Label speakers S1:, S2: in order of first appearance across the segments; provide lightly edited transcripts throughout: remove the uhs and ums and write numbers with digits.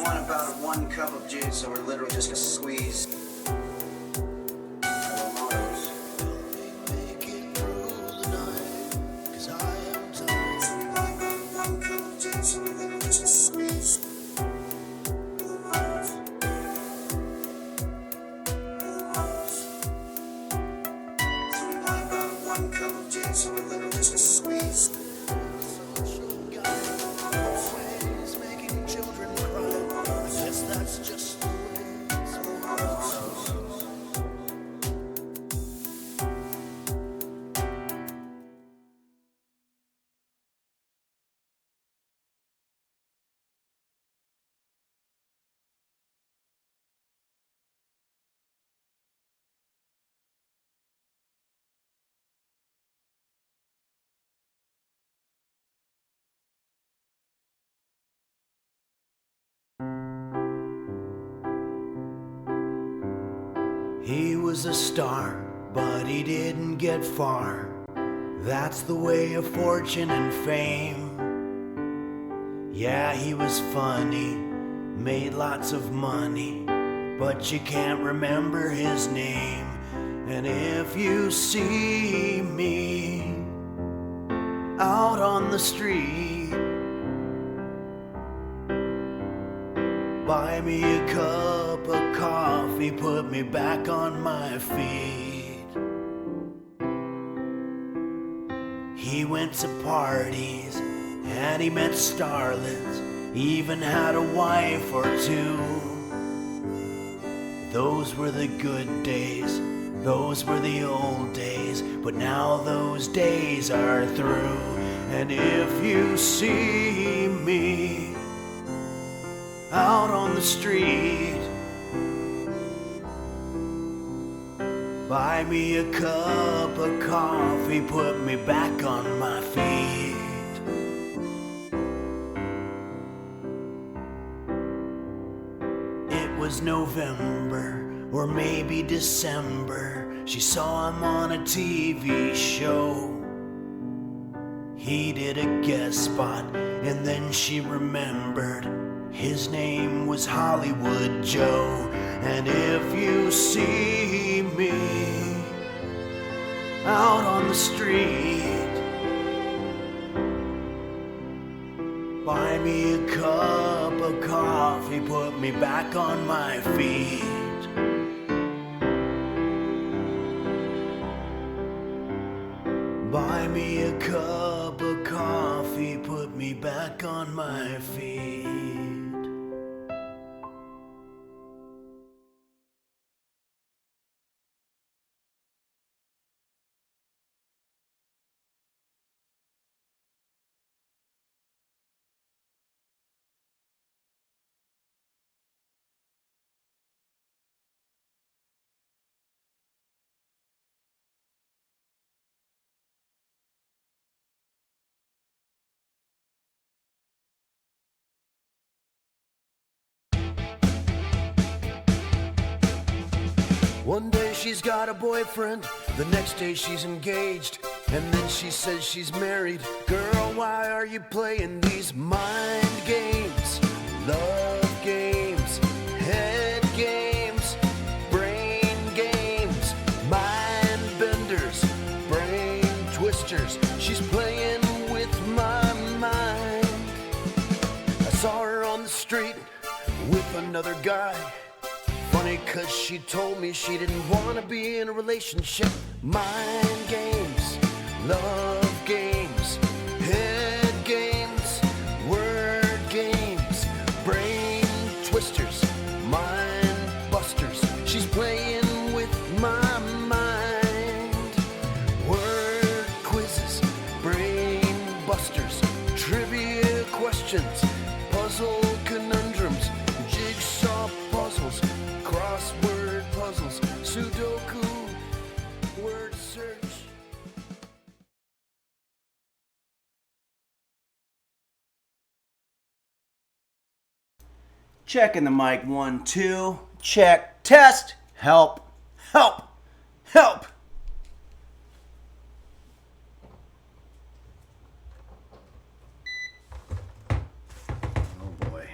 S1: want about 1 cup of juice, so we're literally just gonna squeeze. So we're literally just gonna squeeze. Always making children cry. I guess that's just the way it's
S2: He was a star, but he didn't get far. That's the way of fortune and fame. Yeah, he was funny, made lots of money, but you can't remember his name. And if you see me out on the street, buy me a cup of coffee, put me back on my feet. He went to parties and he met starlets, even had a wife or two. Those were the good days, those were the old days, but now those days are through. And if you see me out on the street, buy me a cup of coffee, put me back on my feet. It was November or maybe December. She saw him on a TV show. He did a guest spot and then she remembered his name was Hollywood Joe. And if you see me out on the street, buy me a cup of coffee, put me back on my feet. Buy me a cup of coffee, put me back on my feet. One day she's got a boyfriend, the next day she's engaged, and then she says she's married. Girl, why are you playing these mind games? Love games, head games, brain games, mind benders, brain twisters. She's playing with my mind. I saw her on the street with another guy. Funny, cause she told me she didn't want to be in a relationship. Mind games, love games, head games, word games, brain twisters, mind busters. She's playing with my mind. Word quizzes, brain busters, trivia questions, puzzle conundrums, jigsaw puzzles, crossword puzzles, Sudoku, word search.
S1: Checking the mic, 1, 2. Check, test, help, help, help. Oh boy.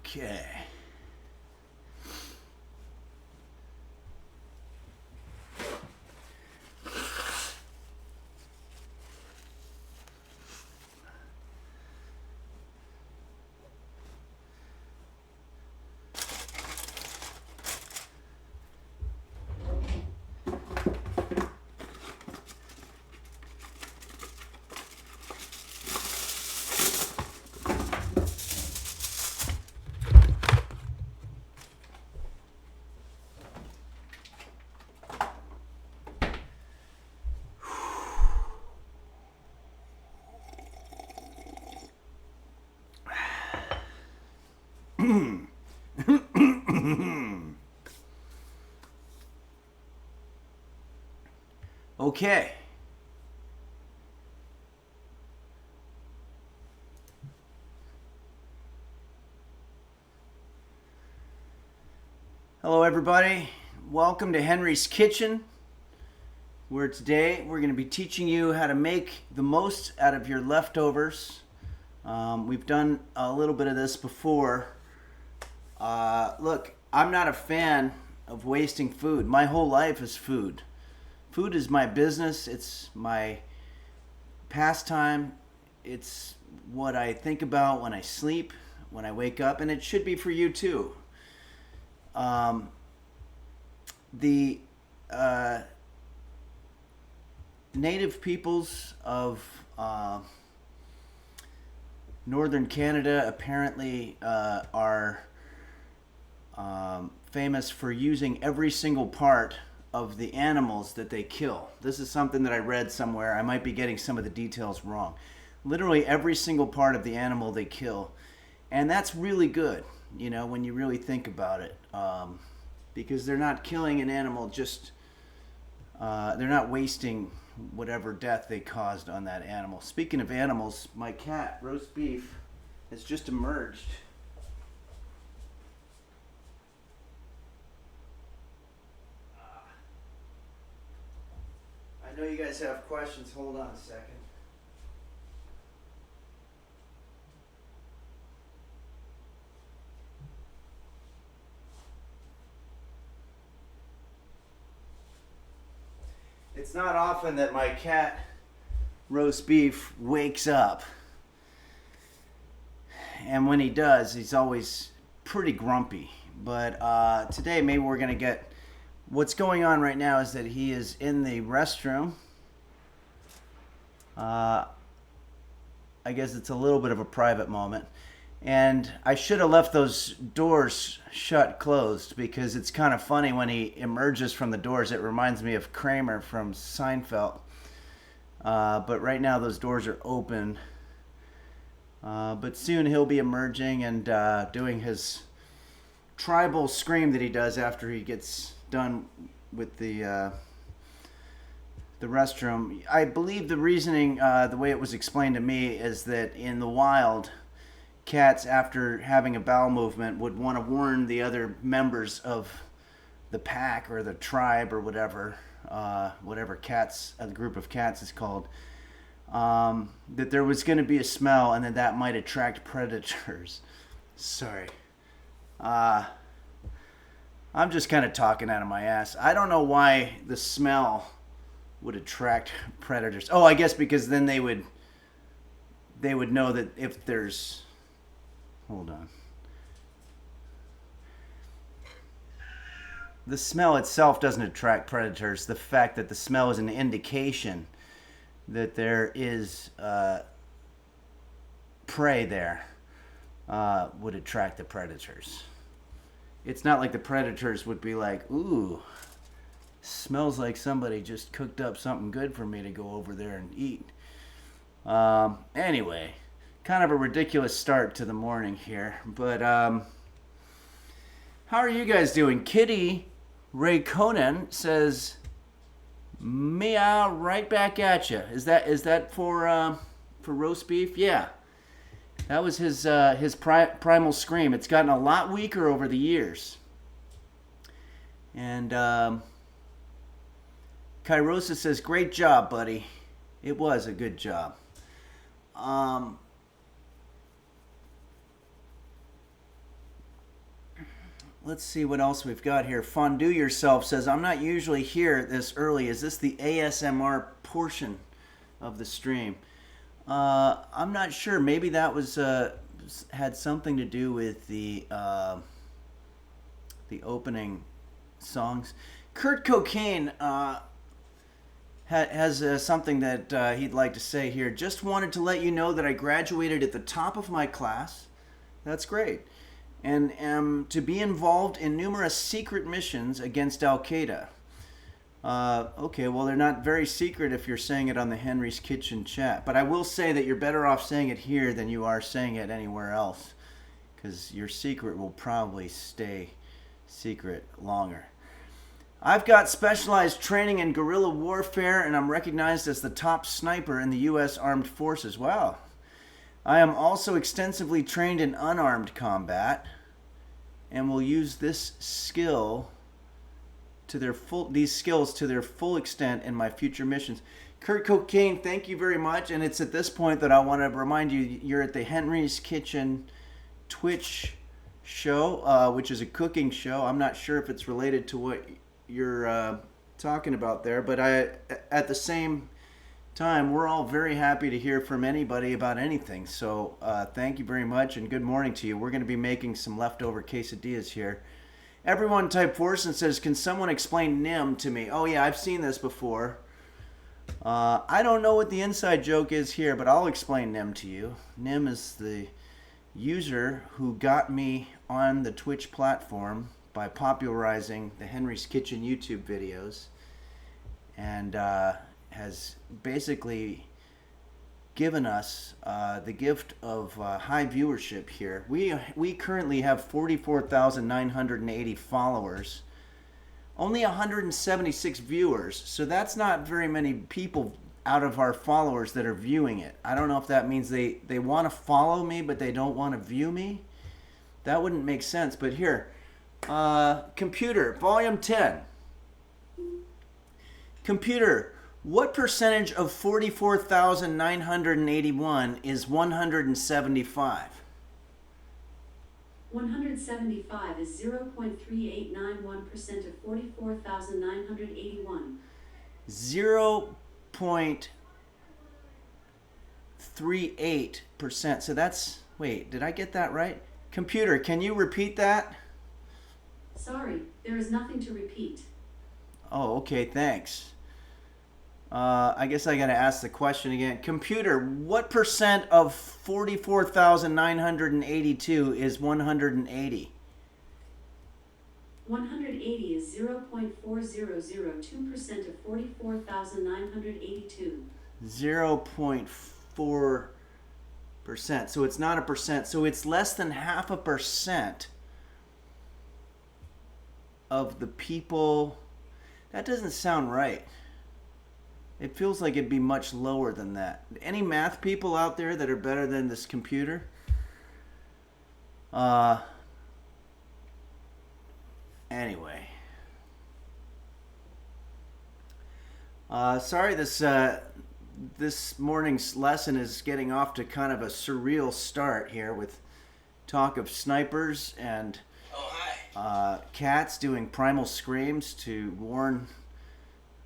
S1: Okay. Okay. Hello, everybody. Welcome to Henry's Kitchen, where today we're going to be teaching you how to make the most out of your leftovers. We've done a little bit of this before. Look, I'm not a fan of wasting food. My whole life is food. Food is my business. It's my pastime. It's what I think about when I sleep, when I wake up, and it should be for you too. The native peoples of northern Canada apparently are famous for using every single part of the animals that they kill. This is something that I read somewhere. I might be getting some of the details wrong. Literally every single part of the animal they kill. And that's really good, you know, when you really think about it. Because they're not killing an animal just, they're not wasting whatever death they caused on that animal. Speaking of animals, my cat, roast beef, has just emerged. I know you guys have questions. Hold on a second. It's not often that my cat, roast beef, wakes up. And when he does, he's always pretty grumpy. But today maybe we're going to get... What's going on right now is that he is in the restroom. I guess it's a little bit of a private moment. And I should have left those doors shut closed because it's kind of funny when he emerges from the doors. It reminds me of Kramer from Seinfeld. But right now those doors are open. But soon he'll be emerging and doing his tribal scream that he does after he gets done with the restroom. I believe the reasoning, the way it was explained to me, is that in the wild, cats, after having a bowel movement, would want to warn the other members of the pack or the tribe or whatever cats, a group of cats is called, that there was going to be a smell and that might attract predators. Sorry. I'm just kind of talking out of my ass. I don't know why the smell would attract predators. Oh, I guess because then they would know that if there's... Hold on. The smell itself doesn't attract predators. The fact that the smell is an indication that there is prey there would attract the predators. It's not like the predators would be like, ooh, smells like somebody just cooked up something good for me to go over there and eat. Anyway, kind of a ridiculous start to the morning here. But how are you guys doing? Kitty Ray Conan says, meow, right back at you. Is that for roast beef? Yeah. That was his primal scream. It's gotten a lot weaker over the years. And Kairosa says, great job, buddy. It was a good job. let's see what else we've got here. Fondue Yourself says, I'm not usually here this early. Is this the ASMR portion of the stream? I'm not sure. Maybe that was had something to do with the opening songs. Kurt Cocaine has something that he'd like to say here. Just wanted to let you know that I graduated at the top of my class. That's great. And am to be involved in numerous secret missions against Al-Qaeda. Okay, well, they're not very secret if you're saying it on the Henry's Kitchen chat. But I will say that you're better off saying it here than you are saying it anywhere else, because your secret will probably stay secret longer. I've got specialized training in guerrilla warfare, and I'm recognized as the top sniper in the U.S. Armed Forces. Wow. I am also extensively trained in unarmed combat, and will use this skill to their these skills to their full extent in my future missions. Kurt Cocaine, thank you very much. And it's at this point that I want to remind you, you're at the Henry's Kitchen Twitch show, which is a cooking show. I'm not sure if it's related to what you're talking about there, but at the same time, we're all very happy to hear from anybody about anything. So thank you very much, and good morning to you. We're going to be making some leftover quesadillas here. Everyone type force and says, can someone explain NIM to me? Oh yeah, I've seen this before. I don't know what the inside joke is here, but I'll explain NIM to you. NIM is the user who got me on the Twitch platform by popularizing the Henry's Kitchen YouTube videos, and has basically given us the gift of high viewership here. We currently have 44,980 followers, only 176 viewers, so that's not very many people out of our followers that are viewing it. I don't know if that means they want to follow me but they don't want to view me. That wouldn't make sense. But here, computer, volume 10. Computer, what percentage of 44,981 is 175?
S3: 175 is 0.3891% of 44,981.
S1: 0.38%. So that's, wait, did I get that right? Computer, can you repeat that?
S3: Sorry, there is nothing to repeat.
S1: Oh, okay, thanks. I guess I gotta ask the question again. Computer, what percent of 44,982 is 180?
S3: 180 is 0.4002% of 44,982.
S1: 0.4%. So it's not a percent. So it's less than 0.5% of the people. That doesn't sound right. It feels like it'd be much lower than that. Any math people out there that are better than this computer? Anyway. Sorry, this morning's lesson is getting off to kind of a surreal start here with talk of snipers and cats doing primal screams to warn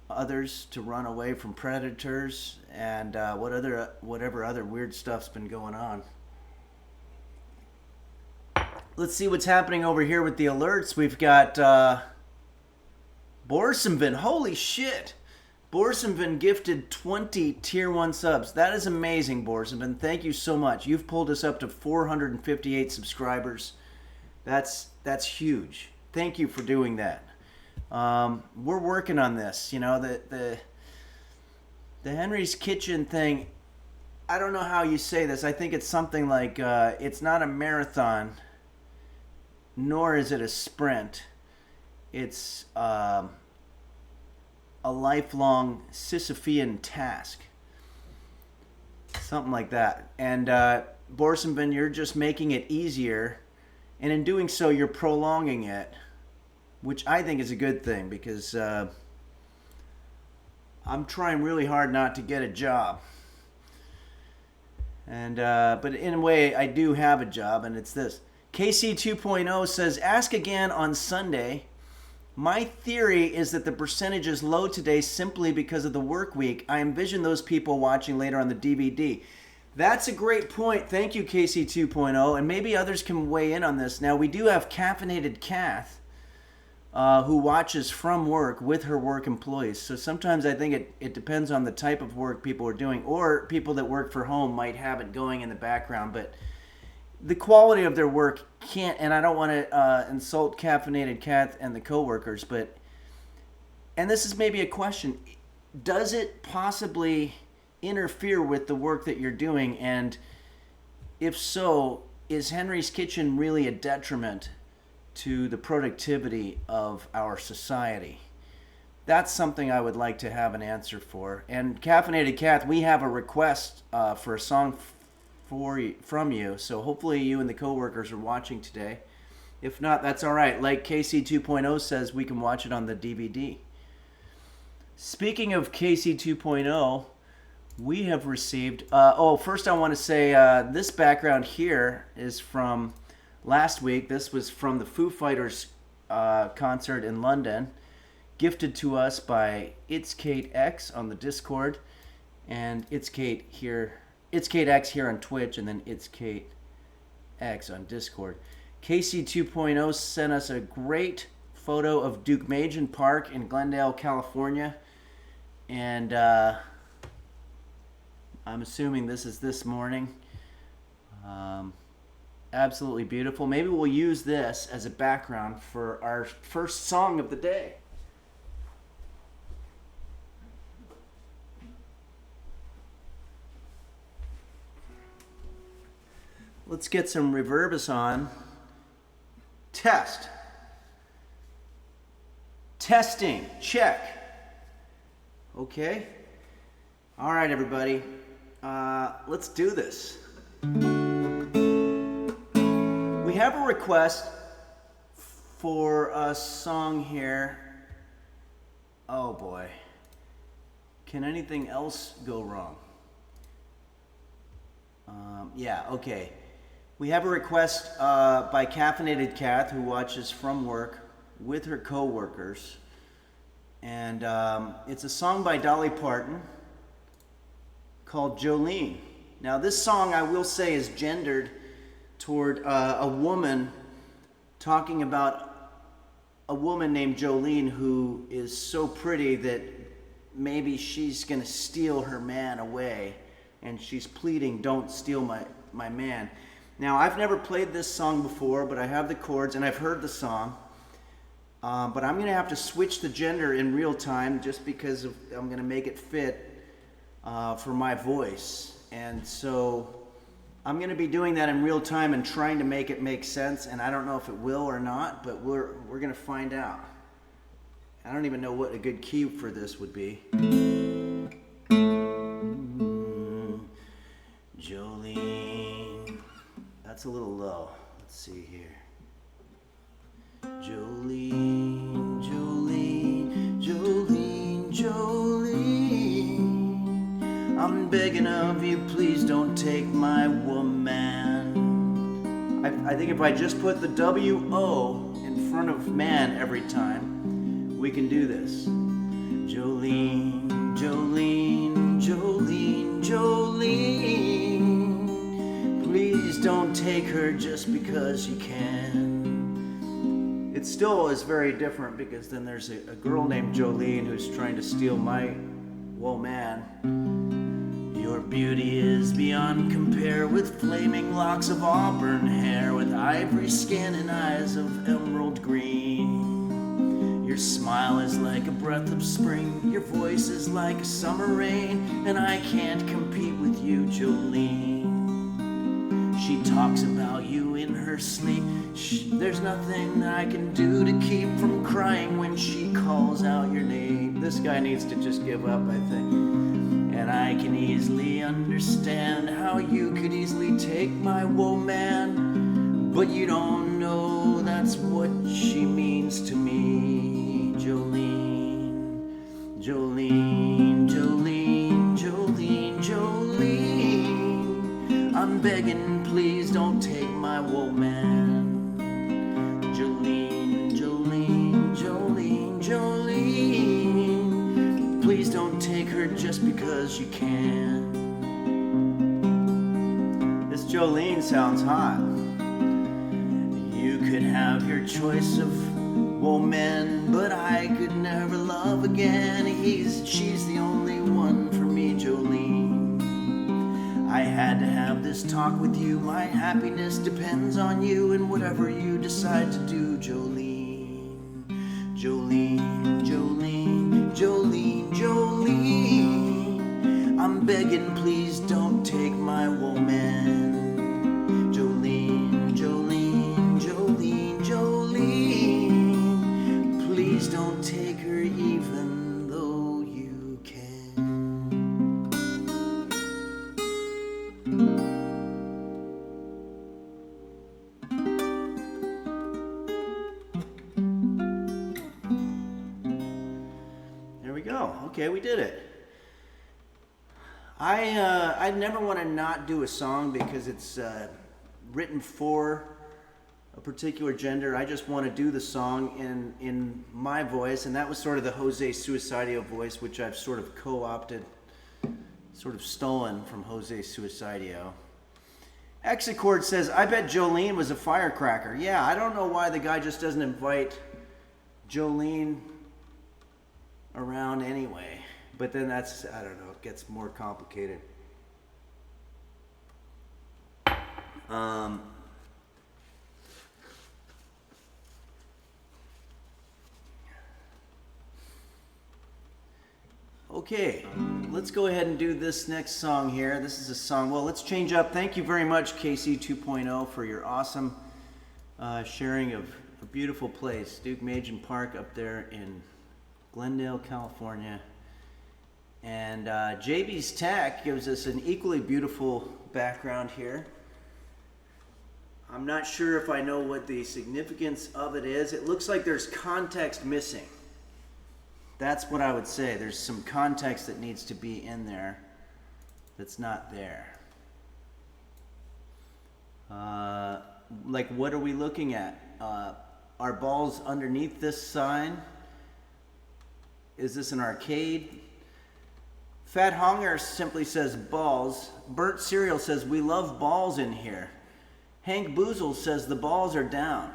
S1: others to run away from predators, and whatever other weird stuff's been going on. Let's see what's happening over here with the alerts. We've got Borsenvin. Holy shit! Borsenvin gifted 20 tier 1 subs. That is amazing, Borsenvin. Thank you so much. You've pulled us up to 458 subscribers. That's huge. Thank you for doing that. We're working on this. You know, the Henry's Kitchen thing, I don't know how you say this. I think it's something like, it's not a marathon, nor is it a sprint. It's a lifelong Sisyphean task. Something like that. And Borsenvin, you're just making it easier, and in doing so, you're prolonging it, which I think is a good thing, because I'm trying really hard not to get a job. And but in a way, I do have a job, and it's this. KC 2.0 says, ask again on Sunday. My theory is that the percentage is low today simply because of the work week. I envision those people watching later on the DVD. That's a great point. Thank you, KC 2.0. And maybe others can weigh in on this. Now, we do have Caffeinated Kath, who watches from work with her work employees. So sometimes I think it depends on the type of work people are doing, or people that work for home might have it going in the background. But the quality of their work can't, and I don't want to insult Caffeinated Kath and the coworkers, but, and this is maybe a question, does it possibly interfere with the work that you're doing? And if so, is Henry's Kitchen really a detriment to the productivity of our society? That's something I would like to have an answer for. And Caffeinated Kath, we have a request for a song from you, so hopefully you and the coworkers are watching today. If not, that's all right. Like KC 2.0 says, we can watch it on the DVD. Speaking of KC 2.0, we have received first I want to say this background here is from last week. This was from the Foo Fighters concert in London, gifted to us by It's Kate X on the Discord, and It's Kate X here on Twitch, and then It's Kate X on Discord. KC 2.0 sent us a great photo of Duke Majan Park in Glendale, California. And I'm assuming this is this morning. Absolutely beautiful. Maybe we'll use this as a background for our first song of the day. Let's get some reverbus on. Test. Testing. Check. Okay. All right, everybody. Let's do this. We have a request for a song here. Oh boy. Can anything else go wrong? Yeah, okay. We have a request by Caffeinated Kath, who watches from work with her co-workers. And it's a song by Dolly Parton called Jolene. Now this song, I will say, is gendered toward a woman, talking about a woman named Jolene who is so pretty that maybe she's going to steal her man away. And she's pleading, don't steal my man. Now, I've never played this song before, but I have the chords and I've heard the song. But I'm going to have to switch the gender in real time just because I'm going to make it fit for my voice. And so I'm going to be doing that in real time and trying to make it make sense. And I don't know if it will or not, but we're going to find out. I don't even know what a good key for this would be. Jolene. That's a little low. Let's see here. Jolene, Jolene, Jolene, Jolene. I'm begging of you, please don't take my woman. I think if I just put the W-O in front of man every time, we can do this. Jolene, Jolene, Jolene, Jolene. Please don't take her just because you can. It still is very different because then there's a girl named Jolene who's trying to steal my whoa man. Your beauty is beyond compare, with flaming locks of auburn hair, with ivory skin and eyes of emerald green. Your smile is like a breath of spring, your voice is like a summer rain, and I can't compete with you, Jolene. She talks about you in her sleep. There's nothing that I can do to keep from crying when she calls out your name. This guy needs to just give up, I think. And I can easily understand how you could easily take my woe man, but you don't know that's what she means to me. Jolene, Jolene, Jolene, Jolene, Jolene. I'm begging, please don't take my woe man. don't take her just because you can. This Jolene sounds hot. You could have your choice of woman, but I could never love again. She's the only one for me, Jolene. I had to have this talk with you. My happiness depends on you and whatever you decide to do, Jolene. Jolene, Jolene, Jolene, Jolene. I'm begging, please don't take my woman. Jolene, Jolene, Jolene, Jolene. Please don't take her even though you can. There we go. Okay, we did it. I never want to not do a song because it's written for a particular gender. I just want to do the song in my voice, and that was sort of the Jose Suicidio voice, which I've sort of co-opted, sort of stolen from Jose Suicidio. Exacord says, I bet Jolene was a firecracker. Yeah, I don't know why the guy just doesn't invite Jolene around anyway. But then that's, I don't know, it gets more complicated. Okay, let's go ahead and do this next song here. This is a song, well, let's change up. Thank you very much, KC 2.0, for your awesome sharing of a beautiful place, Duke Majan Park up there in Glendale, California. And JB's Tech gives us an equally beautiful background here. I'm not sure if I know what the significance of it is. It looks like there's context missing. That's what I would say. There's some context that needs to be in there that's not there. Like, what are we looking at? Are balls underneath this sign? Is this an arcade? Fat Honger simply says balls. Bert Cereal says we love balls in here. Hank Boozle says the balls are down.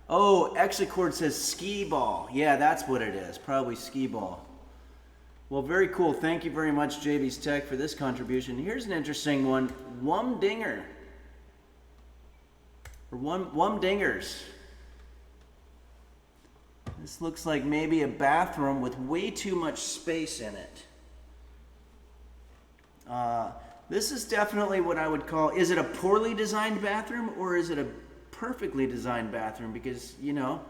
S1: Oh, Exacord says skee ball. Yeah, that's what it is. Probably skee ball. Well, very cool. Thank you very much, JB's Tech, for this contribution. Here's an interesting one. Wumdinger. Or Wumdingers. This looks like maybe a bathroom with way too much space in it. This is definitely what I would call, is it a poorly designed bathroom or is it a perfectly designed bathroom? Because, you know,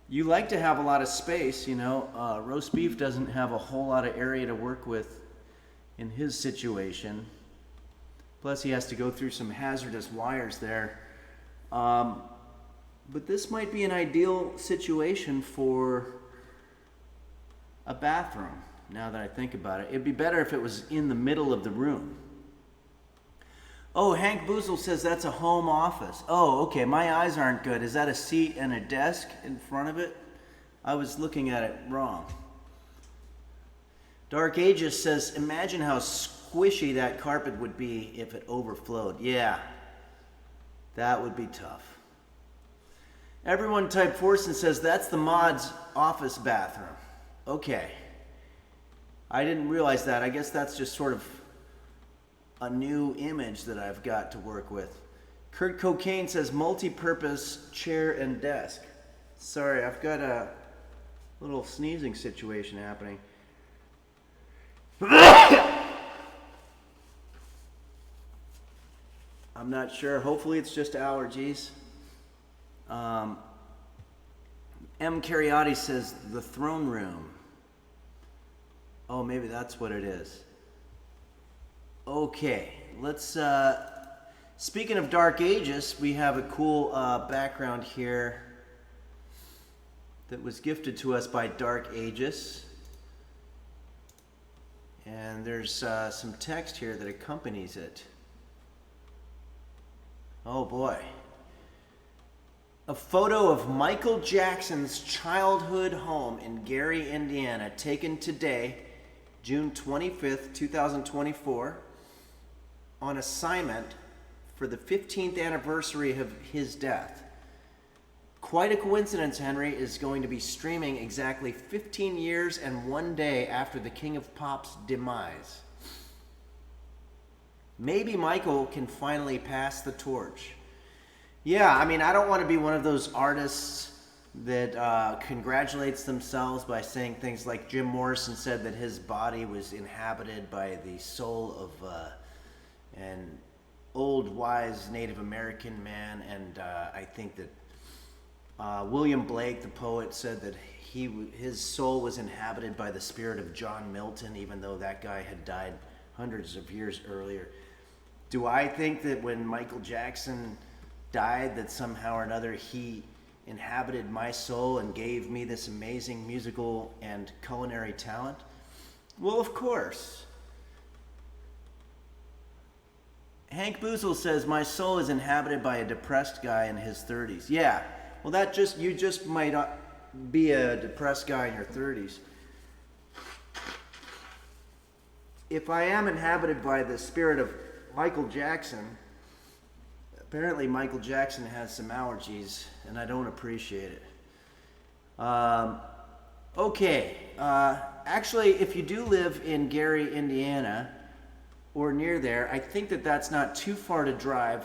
S1: you like to have a lot of space, you know. Roast beef doesn't have a whole lot of area to work with in his situation. Plus he has to go through some hazardous wires there. But this might be an ideal situation for a bathroom, now that I think about it. It'd be better if it was in the middle of the room. Oh, Hank Boozle says that's a home office. Oh, okay, my eyes aren't good. Is that a seat and a desk in front of it? I was looking at it wrong. Dark Ages says, imagine how squishy that carpet would be if it overflowed. Yeah, that would be tough. Everyone Type Forson says that's the mod's office bathroom. Okay. I didn't realize that. I guess that's just sort of a new image that I've got to work with. Kurt Cocaine says multi-purpose chair and desk. Sorry, I've got a little sneezing situation happening. I'm not sure. Hopefully it's just allergies. M. Cariotti says the throne room. Oh, maybe that's what it is. Okay, let's, speaking of Dark Ages, we have a cool background here that was gifted to us by Dark Ages. And there's some text here that accompanies it. Oh boy. A photo of Michael Jackson's childhood home in Gary, Indiana, taken today, June 25th, 2024, on assignment for the 15th anniversary of his death. Quite a coincidence, Henry is going to be streaming exactly 15 years and 1 day after the King of Pop's demise. Maybe Michael can finally pass the torch. Yeah, I mean, I don't want to be one of those artists that congratulates themselves by saying things like Jim Morrison said that his body was inhabited by the soul of an old, wise Native American man, and I think that William Blake, the poet, said that his soul was inhabited by the spirit of John Milton, even though that guy had died hundreds of years earlier. Do I think that when Michael Jackson died that somehow or another he inhabited my soul and gave me this amazing musical and culinary talent? Well, of course. Hank Boozle says, my soul is inhabited by a depressed guy in his 30s. Yeah. Well, you just might be a depressed guy in your 30s. If I am inhabited by the spirit of Michael Jackson, apparently Michael Jackson has some allergies, and I don't appreciate it. Okay. Actually, if you do live in Gary, Indiana, or near there, I think that that's not too far to drive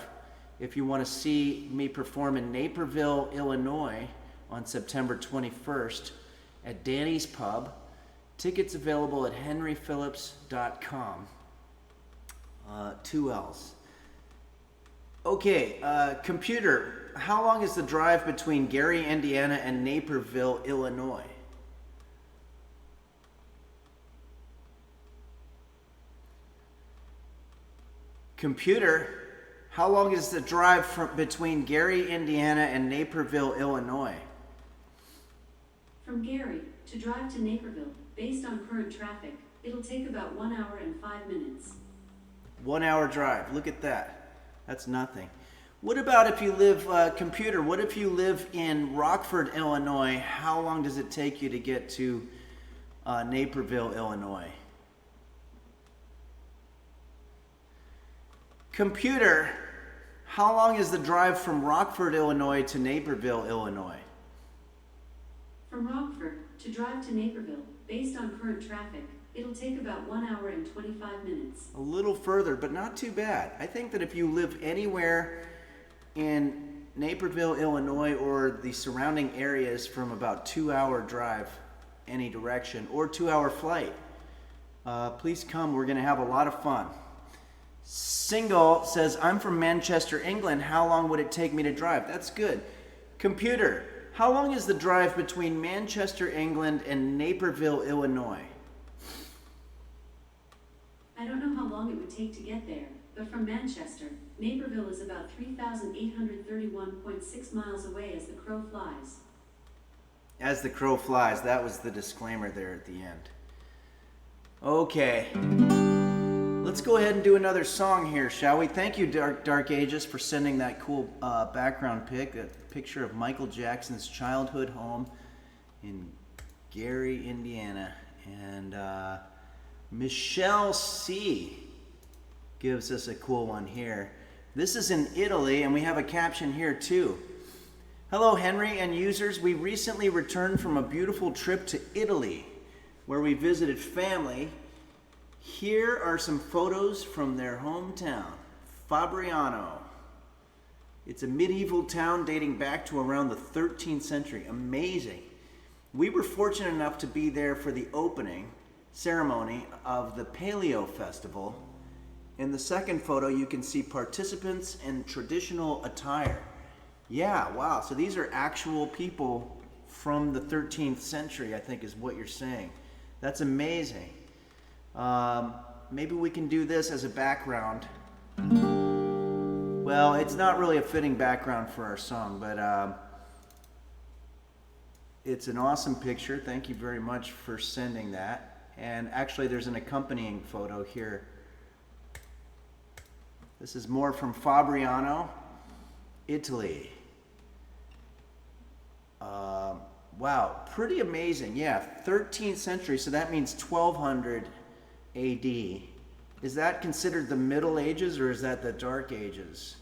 S1: if you want to see me perform in Naperville, Illinois on September 21st at Danny's Pub. Tickets available at henryphillips.com. 2 L's. Okay, computer, how long is the drive between Gary, Indiana and Naperville, Illinois? Computer, how long is the drive between Gary, Indiana and Naperville, Illinois?
S3: From Gary, to drive to Naperville, based on current traffic, it'll take about 1 hour and 5 minutes.
S1: 1 hour drive, look at that. That's nothing. What about if you live, computer, what if you live in Rockford, Illinois? How long does it take you to get to Naperville, Illinois? Computer, how long is the drive from Rockford, Illinois to Naperville, Illinois?
S3: From Rockford, to drive to Naperville, based on current traffic, it'll take about 1 hour and 25 minutes.
S1: A little further, but not too bad. I think that if you live anywhere in Naperville, Illinois, or the surrounding areas from about 2 hour drive any direction, or 2 hour flight, please come. We're going to have a lot of fun. Single says, I'm from Manchester, England. How long would it take me to drive? That's good. Computer, how long is the drive between Manchester, England and Naperville, Illinois?
S3: I don't know how long it would take to get there, but from Manchester, Naperville is about 3,831.6 miles away as the crow flies.
S1: As the crow flies. That was the disclaimer there at the end. Okay. Let's go ahead and do another song here, shall we? Thank you, Dark Ages, for sending that cool background pic, a picture of Michael Jackson's childhood home in Gary, Indiana. And Michelle C. gives us a cool one here. This is in Italy, and we have a caption here too. Hello, Henry and users. We recently returned from a beautiful trip to Italy, where we visited family. Here are some photos from their hometown, Fabriano. It's a medieval town dating back to around the 13th century. Amazing. We were fortunate enough to be there for the opening ceremony of the Paleo Festival. In the second photo, you can see participants in traditional attire. Yeah, wow. So these are actual people from the 13th century, I think is what you're saying. That's amazing. Maybe we can do this as a background. Well, it's not really a fitting background for our song, but it's an awesome picture. Thank you very much for sending that. And actually, there's an accompanying photo here. This is more from Fabriano, Italy. Wow, pretty amazing. Yeah, 13th century, so that means 1200 AD. Is that considered the Middle Ages or is that the Dark Ages?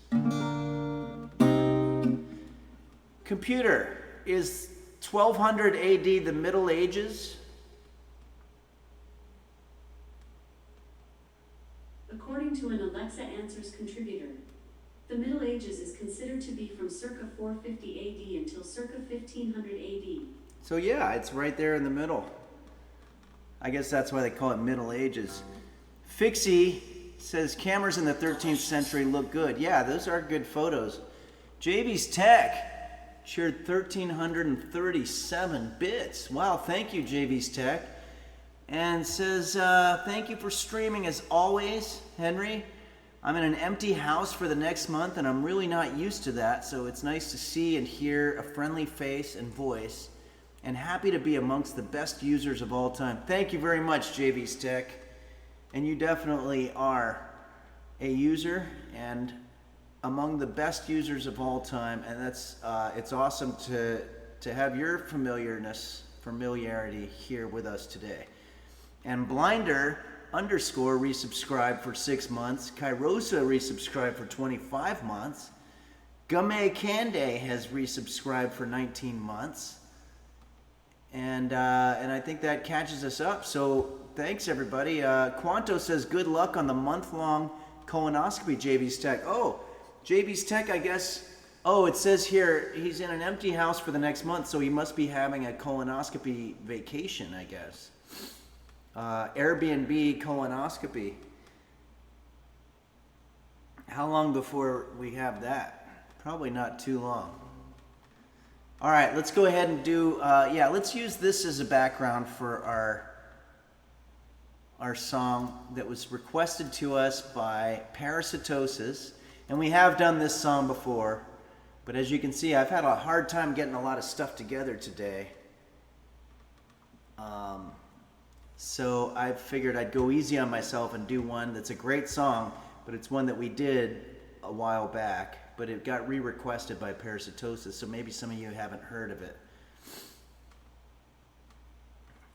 S1: Computer, is 1200 AD the Middle Ages?
S3: According to an Alexa Answers contributor, the Middle Ages is considered to be from circa 450 AD until circa 1500 AD.
S1: So yeah, it's right there in the middle. I guess that's why they call it Middle Ages. Fixie says cameras in the 13th century look good. Yeah, those are good photos. JV's Tech shared 1,337 bits. Wow, thank you, JV's Tech. And says, thank you for streaming as always, Henry. I'm in an empty house for the next month and I'm really not used to that, so it's nice to see and hear a friendly face and voice, and happy to be amongst the best users of all time. Thank you very much, JV's Tech. And you definitely are a user and among the best users of all time, and that's it's awesome to have your familiarity here with us today. And Blinder underscore resubscribed for 6 months. Kairosa resubscribed for 25 months. Gume Kande has resubscribed for 19 months. And I think that catches us up. So thanks, everybody. Quanto says, good luck on the month-long colonoscopy, JV's Tech. Oh, JV's Tech, I guess. Oh, it says here he's in an empty house for the next month, so he must be having a colonoscopy vacation, I guess. Airbnb colonoscopy. How long before we have that? Probably not too long. All right, let's go ahead and do, let's use this as a background for our song that was requested to us by Parasitosis. And we have done this song before, but as you can see, I've had a hard time getting a lot of stuff together today. So I figured I'd go easy on myself and do one that's a great song, but it's one that we did a while back, but it got re-requested by Parasitosis, so maybe some of you haven't heard of it.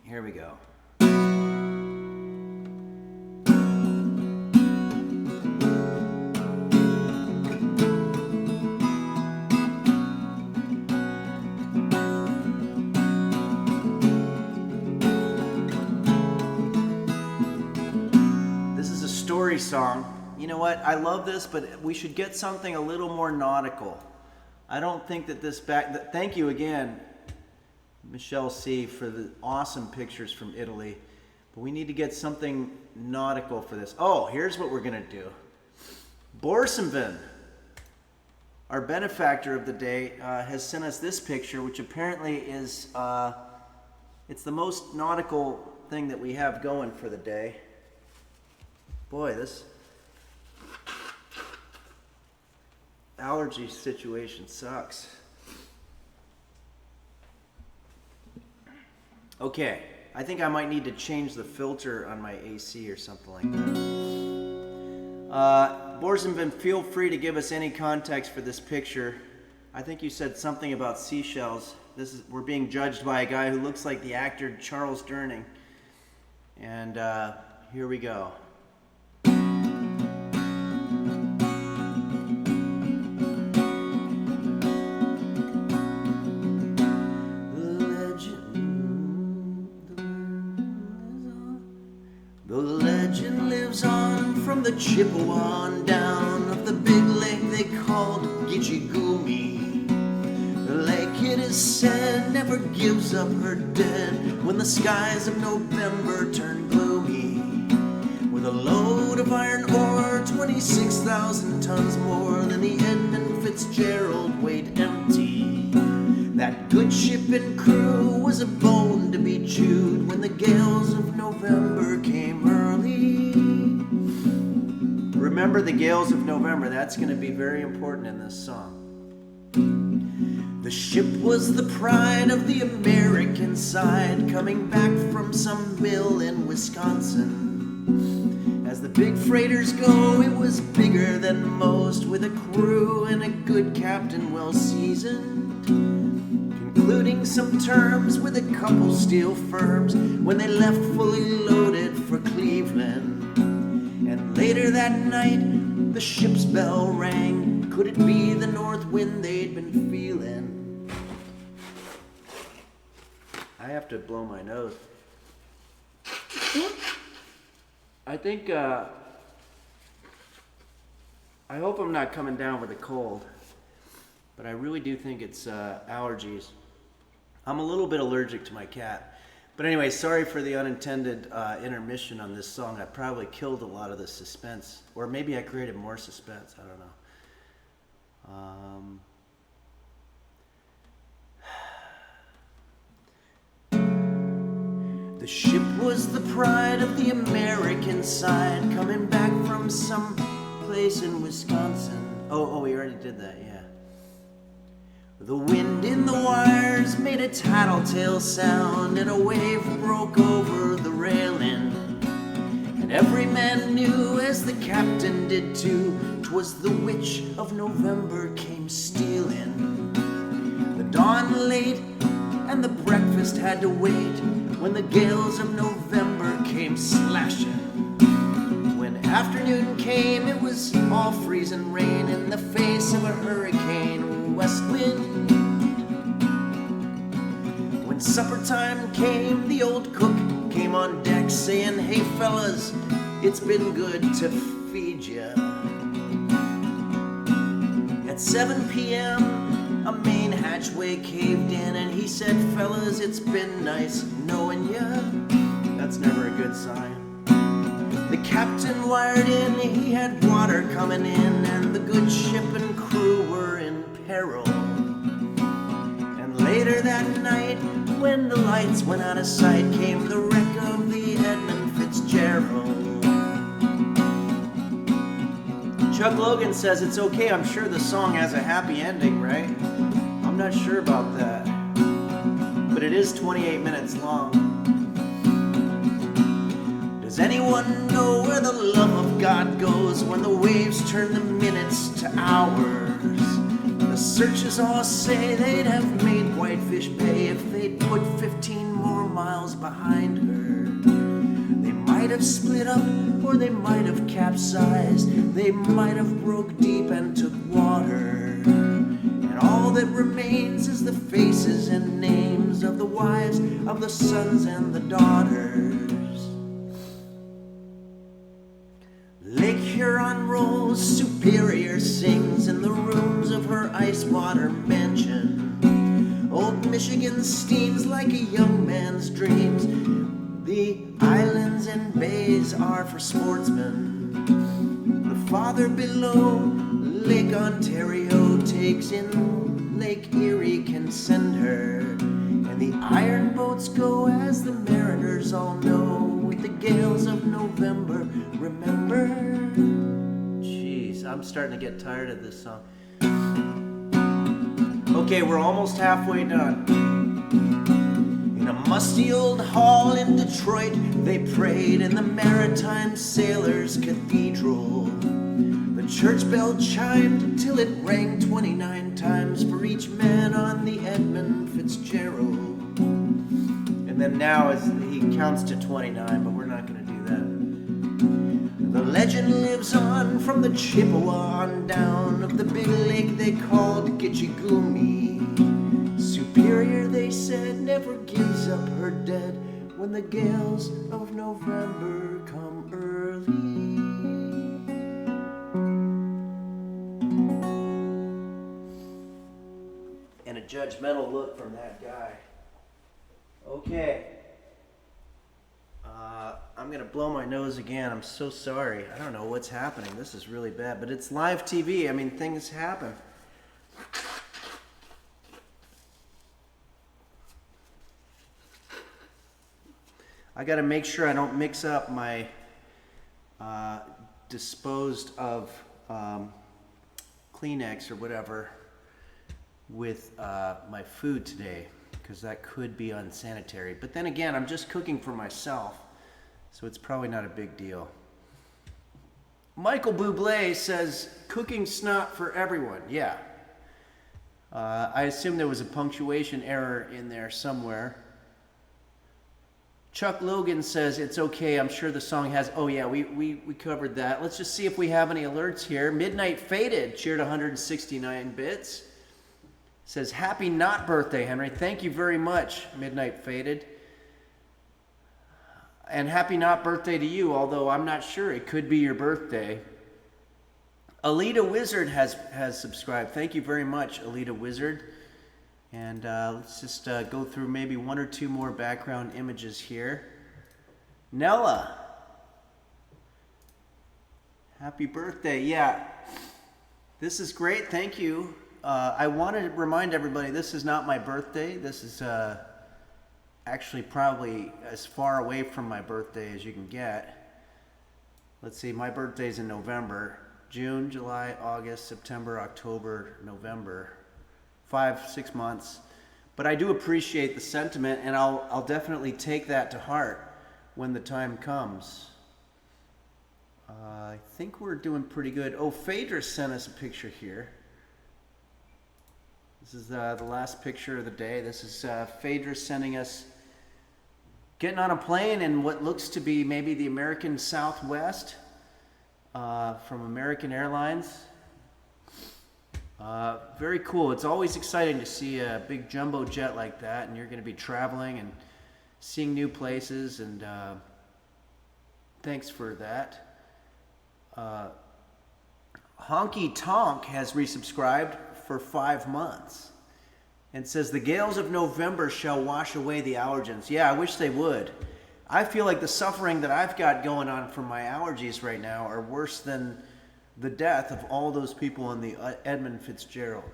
S1: Here we go. Song. You know what? I love this, but we should get something a little more nautical. I don't think that thank you again, Michelle C., for the awesome pictures from Italy. But we need to get something nautical for this. Oh, here's what we're going to do. Borsenvin, our benefactor of the day, has sent us this picture, which apparently is it's the most nautical thing that we have going for the day. Boy, this allergy situation sucks. Okay, I think I might need to change the filter on my AC or something like that. Borsenvin, feel free to give us any context for this picture. I think you said something about seashells. We're being judged by a guy who looks like the actor Charles Durning. And here we go. The Chippewa on down of the big lake they called Gitchigumi. The lake, it is said, never gives up her dead when the skies of November turn gloomy. With a load of iron ore, 26,000 tons more than the Edmund Fitzgerald weighed empty. That good ship and crew was a bone to be chewed when the gales of November came early. Remember the gales of November. That's going to be very important in this song. The ship was the pride of the American side, coming back from some mill in Wisconsin. As the big freighters go, it was bigger than most, with a crew and a good captain well seasoned. including some terms with a couple steel firms when they left fully loaded for Cleveland. And later that night, the ship's bell rang. Could it be the north wind they'd been feeling? I have to blow my nose. I think, I hope I'm not coming down with a cold, but I really do think it's allergies. I'm a little bit allergic to my cat. But anyway, sorry for the unintended intermission on this song. I probably killed a lot of the suspense, or maybe I created more suspense, I don't know. The ship was the pride of the American side, coming back from some place in Wisconsin. Oh, we already did that, yeah. The wind in the wires made a tattletale sound, and a wave broke over the railing. And every man knew, as the captain did too, 'twas the witch of November came stealing. The dawn late, and the breakfast had to wait, when the gales of November came slashing. When afternoon came, it was all freezing rain in the face of a hurricane west wind. When supper time came, the old cook came on deck saying, "Hey fellas, it's been good to feed ya." At 7 p.m., a main hatchway caved in, and he said, "Fellas, it's been nice knowing ya." That's never a good sign. The captain wired in, he had water coming in, and the good ship and crew were in peril. And later that night, when the lights went out of sight, came the wreck of the Edmund Fitzgerald. Chuck Logan says it's okay, I'm sure the song has a happy ending, right? I'm not sure about that. But it is 28 minutes long. Does anyone know where the love of God goes when the waves turn the minutes to hours? The searchers all say they'd have made Whitefish Bay if they'd put 15 more miles behind her. They might have split up, or they might have capsized. They might have broke deep and took water. And all that remains is the faces and names of the wives, of the sons and the daughters. Lake Huron rolls, Superior sings in the rooms of her ice water mansion. Old Michigan steams like a young man's dreams. The islands and bays are for sportsmen. The farther below, Lake Ontario takes in, Lake Erie can send her. And the iron boats go, as the mariners all know, with the gales of November, remember? Jeez, I'm starting to get tired of this song. Okay, we're almost halfway done. In a musty old hall in Detroit, they prayed in the Maritime Sailors' Cathedral. The church bell chimed till it rang 29 times for each man on the Edmund Fitzgerald. And then now he counts to 29, but we're not going to do that. The legend lives on from the Chippewa on down of the big lake they called Gitchigumi. Superior, they said, never gives up her dead when the gales of November come early. And a judgmental look from that guy. Okay. I'm going to blow my nose again. I'm so sorry. I don't know what's happening. This is really bad. But it's live TV. I mean, things happen. I got to make sure I don't mix up my disposed of Kleenex or whatever with my food today, because that could be unsanitary. But then again, I'm just cooking for myself, so it's probably not a big deal. Michael Bublé says, cooking snot for everyone. Yeah. I assume there was a punctuation error in there somewhere. Chuck Logan says, it's okay, I'm sure the song has... Oh yeah, we covered that. Let's just see if we have any alerts here. Midnight Faded cheered 169 bits. Says, happy not birthday, Henry. Thank you very much, Midnight Faded. And happy not birthday to you, although I'm not sure. It could be your birthday. Alita Wizard has subscribed. Thank you very much, Alita Wizard. And let's just go through maybe one or two more background images here. Nella. Happy birthday. Yeah. This is great. Thank you. I want to remind everybody this is not my birthday. This is actually probably as far away from my birthday as you can get. Let's see. My birthday's in November. June, July, August, September, October, November. 5-6 months, but I do appreciate the sentiment, and I'll definitely take that to heart when the time comes. I think we're doing pretty good. Oh, Phaedra sent us a picture here. This is the last picture of the day. This is Phaedra sending us getting on a plane in what looks to be maybe the American Southwest from American Airlines. Very cool. It's always exciting to see a big jumbo jet like that, and you're going to be traveling and seeing new places, and thanks for that. Honky Tonk has resubscribed for 5 months and says, the gales of November shall wash away the allergens. Yeah, I wish they would. I feel like the suffering that I've got going on from my allergies right now are worse than the death of all those people in the Edmund Fitzgerald.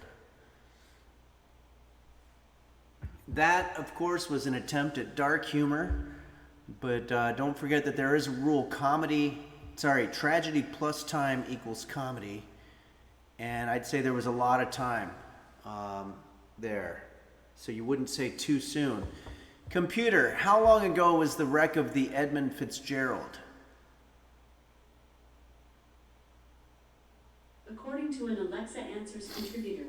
S1: That, of course, was an attempt at dark humor, but don't forget that there is a rule: tragedy plus time equals comedy, and I'd say there was a lot of time there, so you wouldn't say too soon. Computer, how long ago was the wreck of the Edmund Fitzgerald?
S3: According to an Alexa Answers contributor,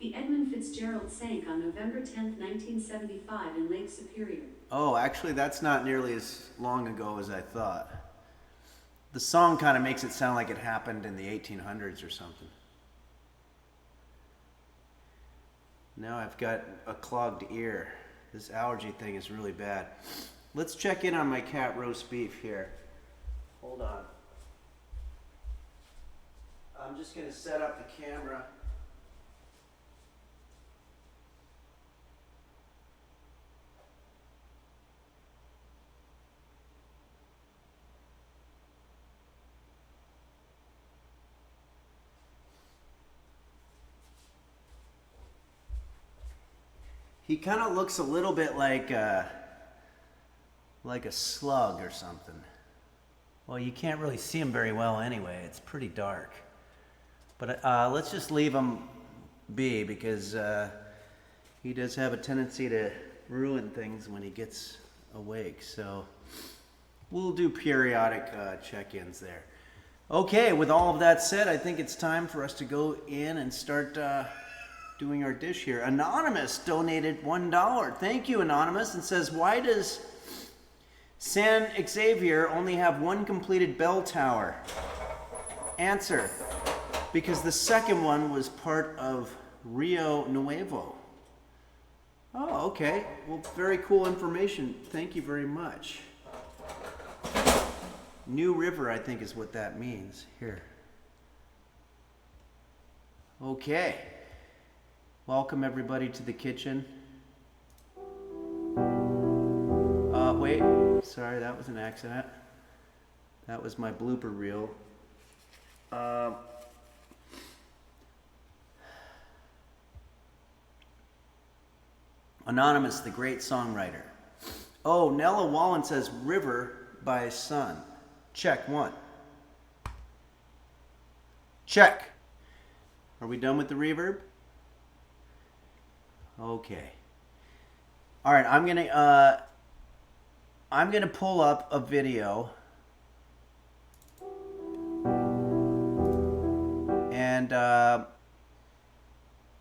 S3: the Edmund Fitzgerald sank on November 10, 1975 in Lake Superior.
S1: Oh, actually, that's not nearly as long ago as I thought. The song kind of makes it sound like it happened in the 1800s or something. Now I've got a clogged ear. This allergy thing is really bad. Let's check in on my cat roast beef here. Hold on. I'm just going to set up the camera. He kind of looks a little bit like a slug or something. Well, you can't really see him very well anyway. It's pretty dark. But let's just leave him be, because he does have a tendency to ruin things when he gets awake. So we'll do periodic check-ins there. Okay, with all of that said, I think it's time for us to go in and start doing our dish here. Anonymous donated $1. Thank you, Anonymous, and says, why does San Xavier only have one completed bell tower? Answer: because the second one was part of Rio Nuevo. Oh, okay. Well, very cool information. Thank you very much. New River, I think, is what that means. Here. Okay. Welcome, everybody, to the kitchen. Wait. Sorry, that was an accident. That was my blooper reel. Anonymous, the great songwriter. Oh, Nella Wallen says River by Sun. Check one. Check. Are we done with the reverb? Okay. All right, I'm gonna pull up a video, and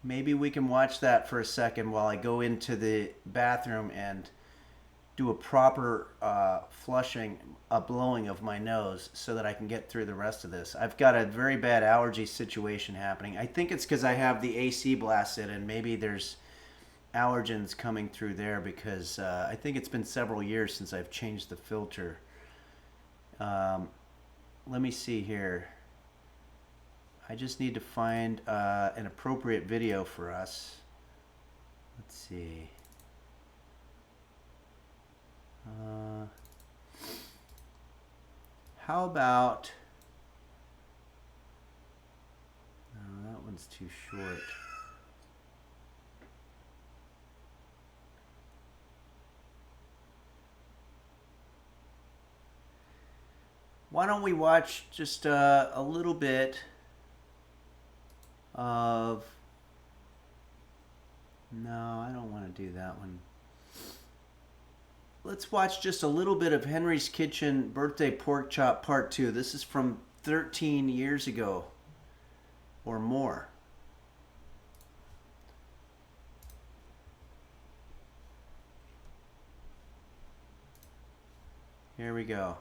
S1: maybe we can watch that for a second while I go into the bathroom and do a proper flushing, a blowing of my nose so that I can get through the rest of this. I've got a very bad allergy situation happening. I think it's because I have the AC blasted and maybe there's allergens coming through there because I think it's been several years since I've changed the filter. Let me see here. I just need to find an appropriate video for us. Let's see. How about... No, that one's too short. Why don't we watch just a little bit of... No, I don't want to do that one. Let's watch just a little bit of Henry's Kitchen Birthday Pork Chop Part 2. This is from 13 years ago or more. Here we go.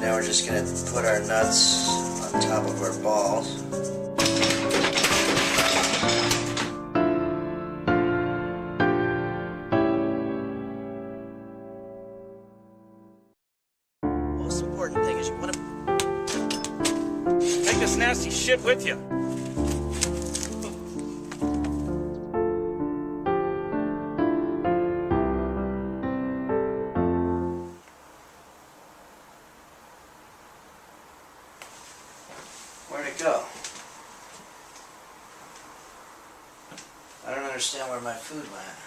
S1: We're just going to put our nuts on top of our balls. Most important thing is you want to
S4: take this nasty shit with you.
S1: Where'd it go? I don't understand where my food went.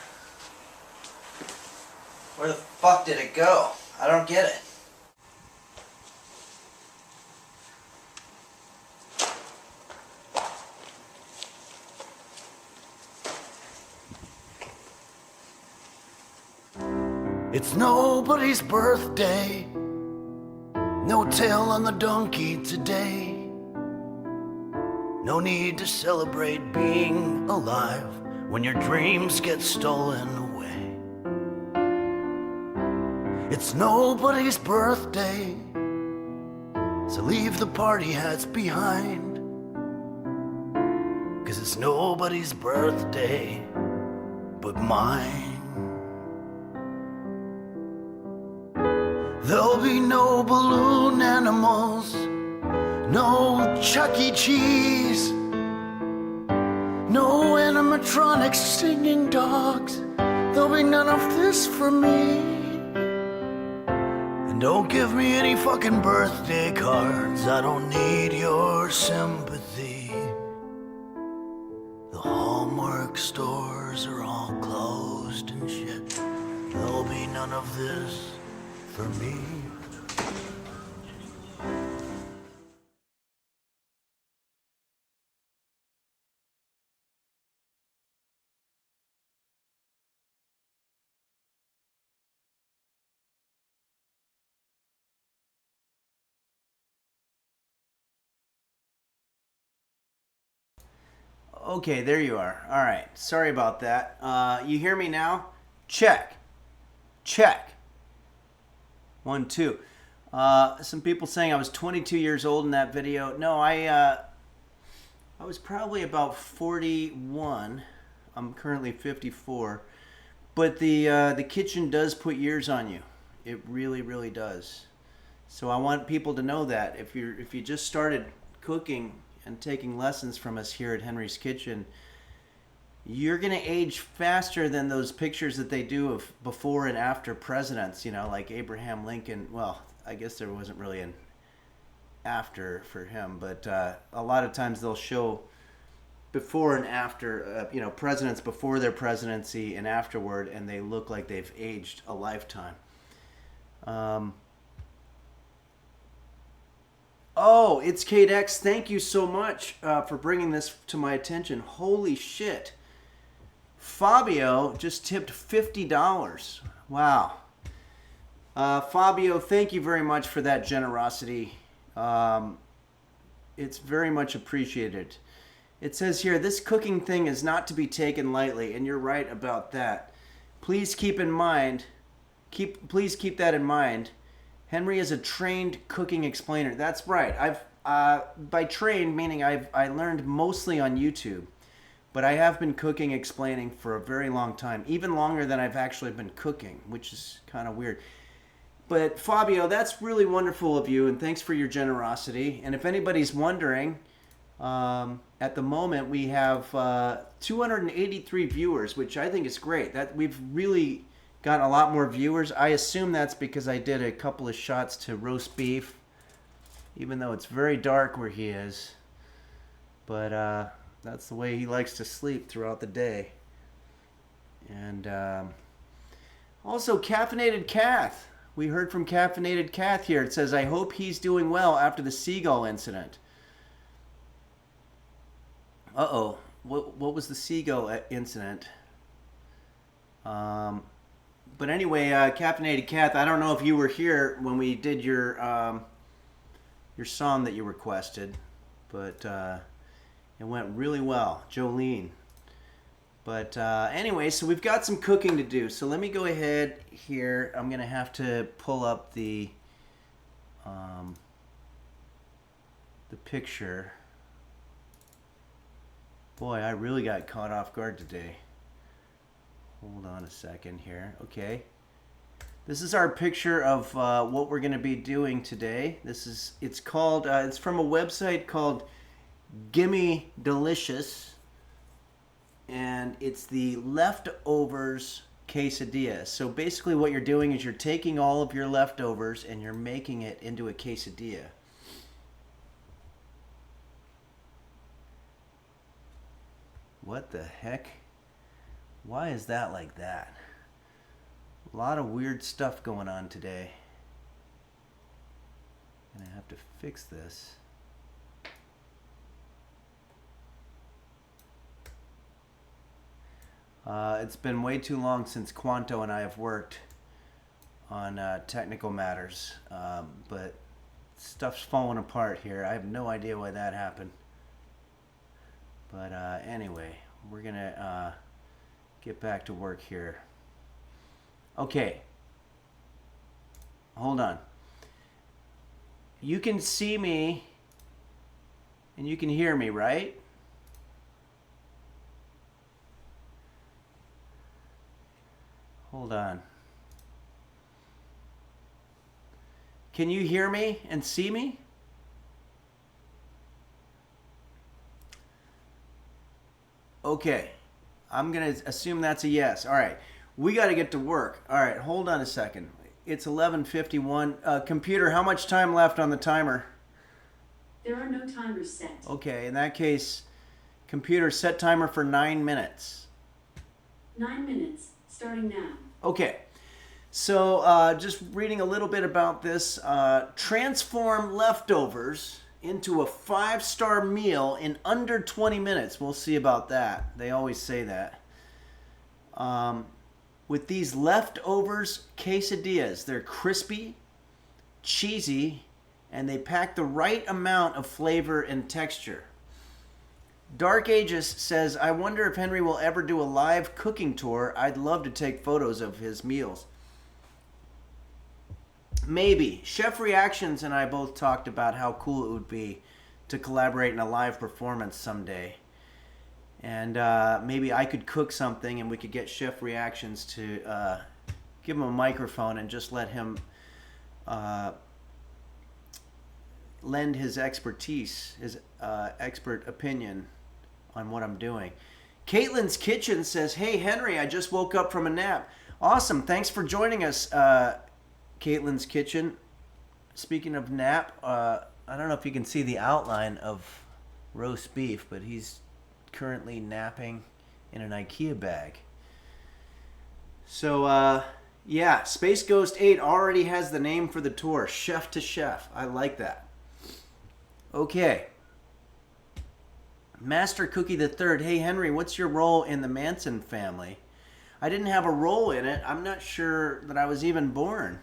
S1: Where the fuck did it go? I don't get it.
S2: It's nobody's birthday. No tail on the donkey today. No need to celebrate being alive when your dreams get stolen away. It's nobody's birthday, so leave the party hats behind. 'Cause it's nobody's birthday but mine. There'll be no balloon animals, no Chuck E. Cheese, no animatronics singing dogs. There'll be none of this for me. And don't give me any fucking birthday cards. I don't need your sympathy. The Hallmark stores are all closed and shit. There'll be none of this for me.
S1: Okay, there you are. All right. Sorry about that. You hear me now? Check. Check. 1, 2. Some people saying I was 22 years old in that video. No, I was probably about 41. I'm currently 54. But the kitchen does put years on you. It really, really does. So I want people to know that if you just started cooking and taking lessons from us here at Henry's Kitchen, you're going to age faster than those pictures that they do of before and after presidents, like Abraham Lincoln. Well, I guess there wasn't really an after for him, but a lot of times they'll show before and after, presidents before their presidency and afterward, and they look like they've aged a lifetime. Oh, it's Kate X. Thank you so much for bringing this to my attention. Holy shit. Fabio just tipped $50. Wow. Fabio, thank you very much for that generosity. It's very much appreciated. It says here, this cooking thing is not to be taken lightly, and you're right about that. Please keep that in mind. Henry is a trained cooking explainer. That's right. By trained meaning I learned mostly on YouTube, but I have been cooking explaining for a very long time, even longer than I've actually been cooking, which is kind of weird. But Fabio, that's really wonderful of you, and thanks for your generosity. And if anybody's wondering, at the moment we have 283 viewers, which I think is great. That we've really gotten a lot more viewers. I assume that's because I did a couple of shots to roast beef, even though it's very dark where he is. But that's the way he likes to sleep throughout the day. And also Caffeinated Kath. We heard from Caffeinated Kath here. It says, I hope he's doing well after the seagull incident. Uh-oh. What was the seagull incident? But anyway, Caffeinated Kath, I don't know if you were here when we did your song that you requested, but it went really well. Jolene. But anyway, so we've got some cooking to do. So let me go ahead here. I'm going to have to pull up the picture. Boy, I really got caught off guard today. Hold on a second here. Okay. This is our picture of what we're going to be doing today. It's called, it's from a website called Gimme Delicious. And it's the leftovers quesadilla. So basically what you're doing is you're taking all of your leftovers and you're making it into a quesadilla. What the heck? Why is that like that? A lot of weird stuff going on today. And I have to fix this. It's been way too long since Quanto and I have worked on technical matters, but stuff's falling apart here. I have no idea why that happened. But anyway, we're gonna get back to work here. Okay. Hold on. You can see me and you can hear me, right? Hold on. Can you hear me and see me? Okay. I'm going to assume that's a yes. All right. We got to get to work. All right. Hold on a second. It's 11:51. Computer, how much time left on the timer?
S3: There are no timers set.
S1: Okay. In that case, computer, set timer for 9 minutes.
S3: 9 minutes, starting now.
S1: Okay. So just reading a little bit about this. Transform leftovers into a 5-star meal in under 20 minutes. We'll see about that. They always say that. With these leftovers quesadillas, they're crispy, cheesy, and they pack the right amount of flavor and texture. Dark Aegis says, I wonder if Henry will ever do a live cooking tour. I'd love to take photos of his meals. Maybe. Chef Reactions and I both talked about how cool it would be to collaborate in a live performance someday. And maybe I could cook something and we could get Chef Reactions to give him a microphone and just let him lend his expertise, his expert opinion on what I'm doing. Caitlin's Kitchen says, hey, Henry, I just woke up from a nap. Awesome. Thanks for joining us, Caitlin's Kitchen. Speaking of nap, I don't know if you can see the outline of roast beef, but he's currently napping in an IKEA bag. So, yeah, Space Ghost 8 already has the name for the tour, Chef to Chef. I like that. Okay. Master Cookie the Third. Hey, Henry, what's your role in the Manson family? I didn't have a role in it. I'm not sure that I was even born.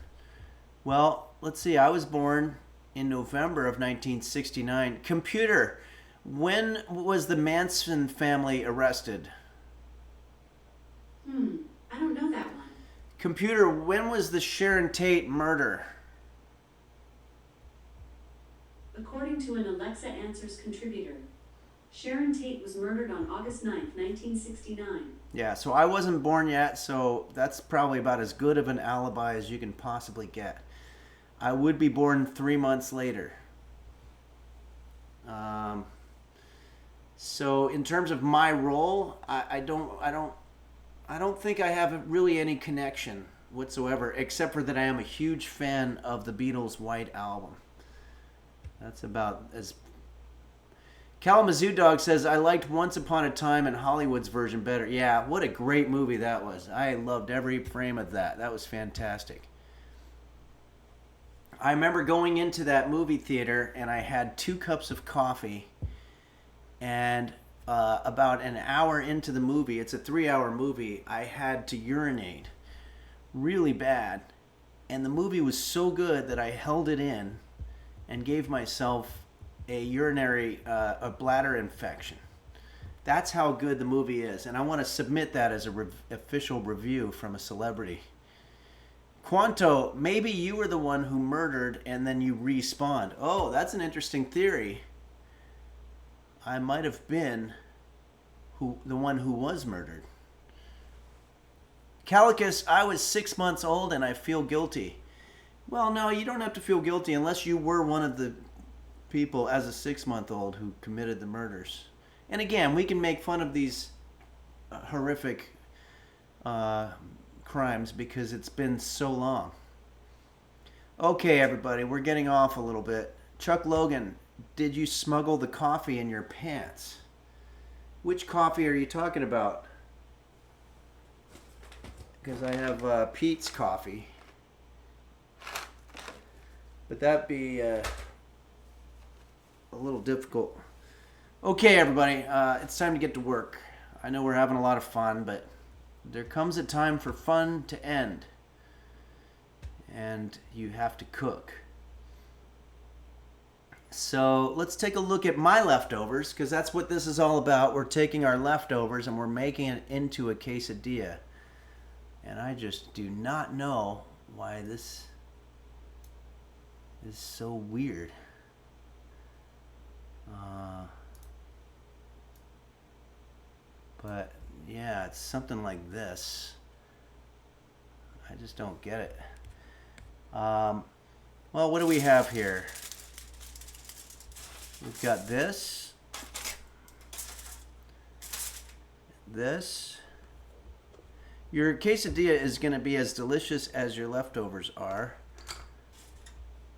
S1: Well, let's see. I was born in November of 1969. Computer, when was the Manson family arrested?
S3: I don't know that one.
S1: Computer, when was the Sharon Tate murder?
S3: According to an Alexa Answers contributor, Sharon Tate was murdered on August 9th, 1969.
S1: Yeah, so I wasn't born yet, so that's probably about as good of an alibi as you can possibly get. I would be born 3 months later. So in terms of my role, I don't think I have really any connection whatsoever, except for that I am a huge fan of the Beatles' White Album. That's about as... Kalamazoo Dog says, I liked Once Upon a Time in Hollywood's version better. Yeah, what a great movie that was. I loved every frame of that. That was fantastic. I remember going into that movie theater and I had 2 cups of coffee, and about an hour into the movie, it's a 3-hour movie, I had to urinate really bad. And the movie was so good that I held it in and gave myself a urinary, a bladder infection. That's how good the movie is. And I want to submit that as a official review from a celebrity. Quanto, maybe you were the one who murdered and then you respawned. Oh, that's an interesting theory. I might have been the one who was murdered. Calicus, I was 6 months old and I feel guilty. Well, no, you don't have to feel guilty unless you were one of the people as a 6-month-old who committed the murders. And again, we can make fun of these horrific crimes because it's been so long. Okay, everybody, we're getting off a little bit. Chuck Logan, did you smuggle the coffee in your pants? Which coffee are you talking about? Because I have Pete's coffee. But that'd be a little difficult. Okay, everybody, it's time to get to work. I know we're having a lot of fun, but there comes a time for fun to end. And you have to cook. So let's take a look at my leftovers, because that's what this is all about. We're taking our leftovers and we're making it into a quesadilla. And I just do not know why this is so weird. But yeah, it's something like this. I just don't get it. Well, what do we have here? We've got this. This. Your quesadilla is going to be as delicious as your leftovers are.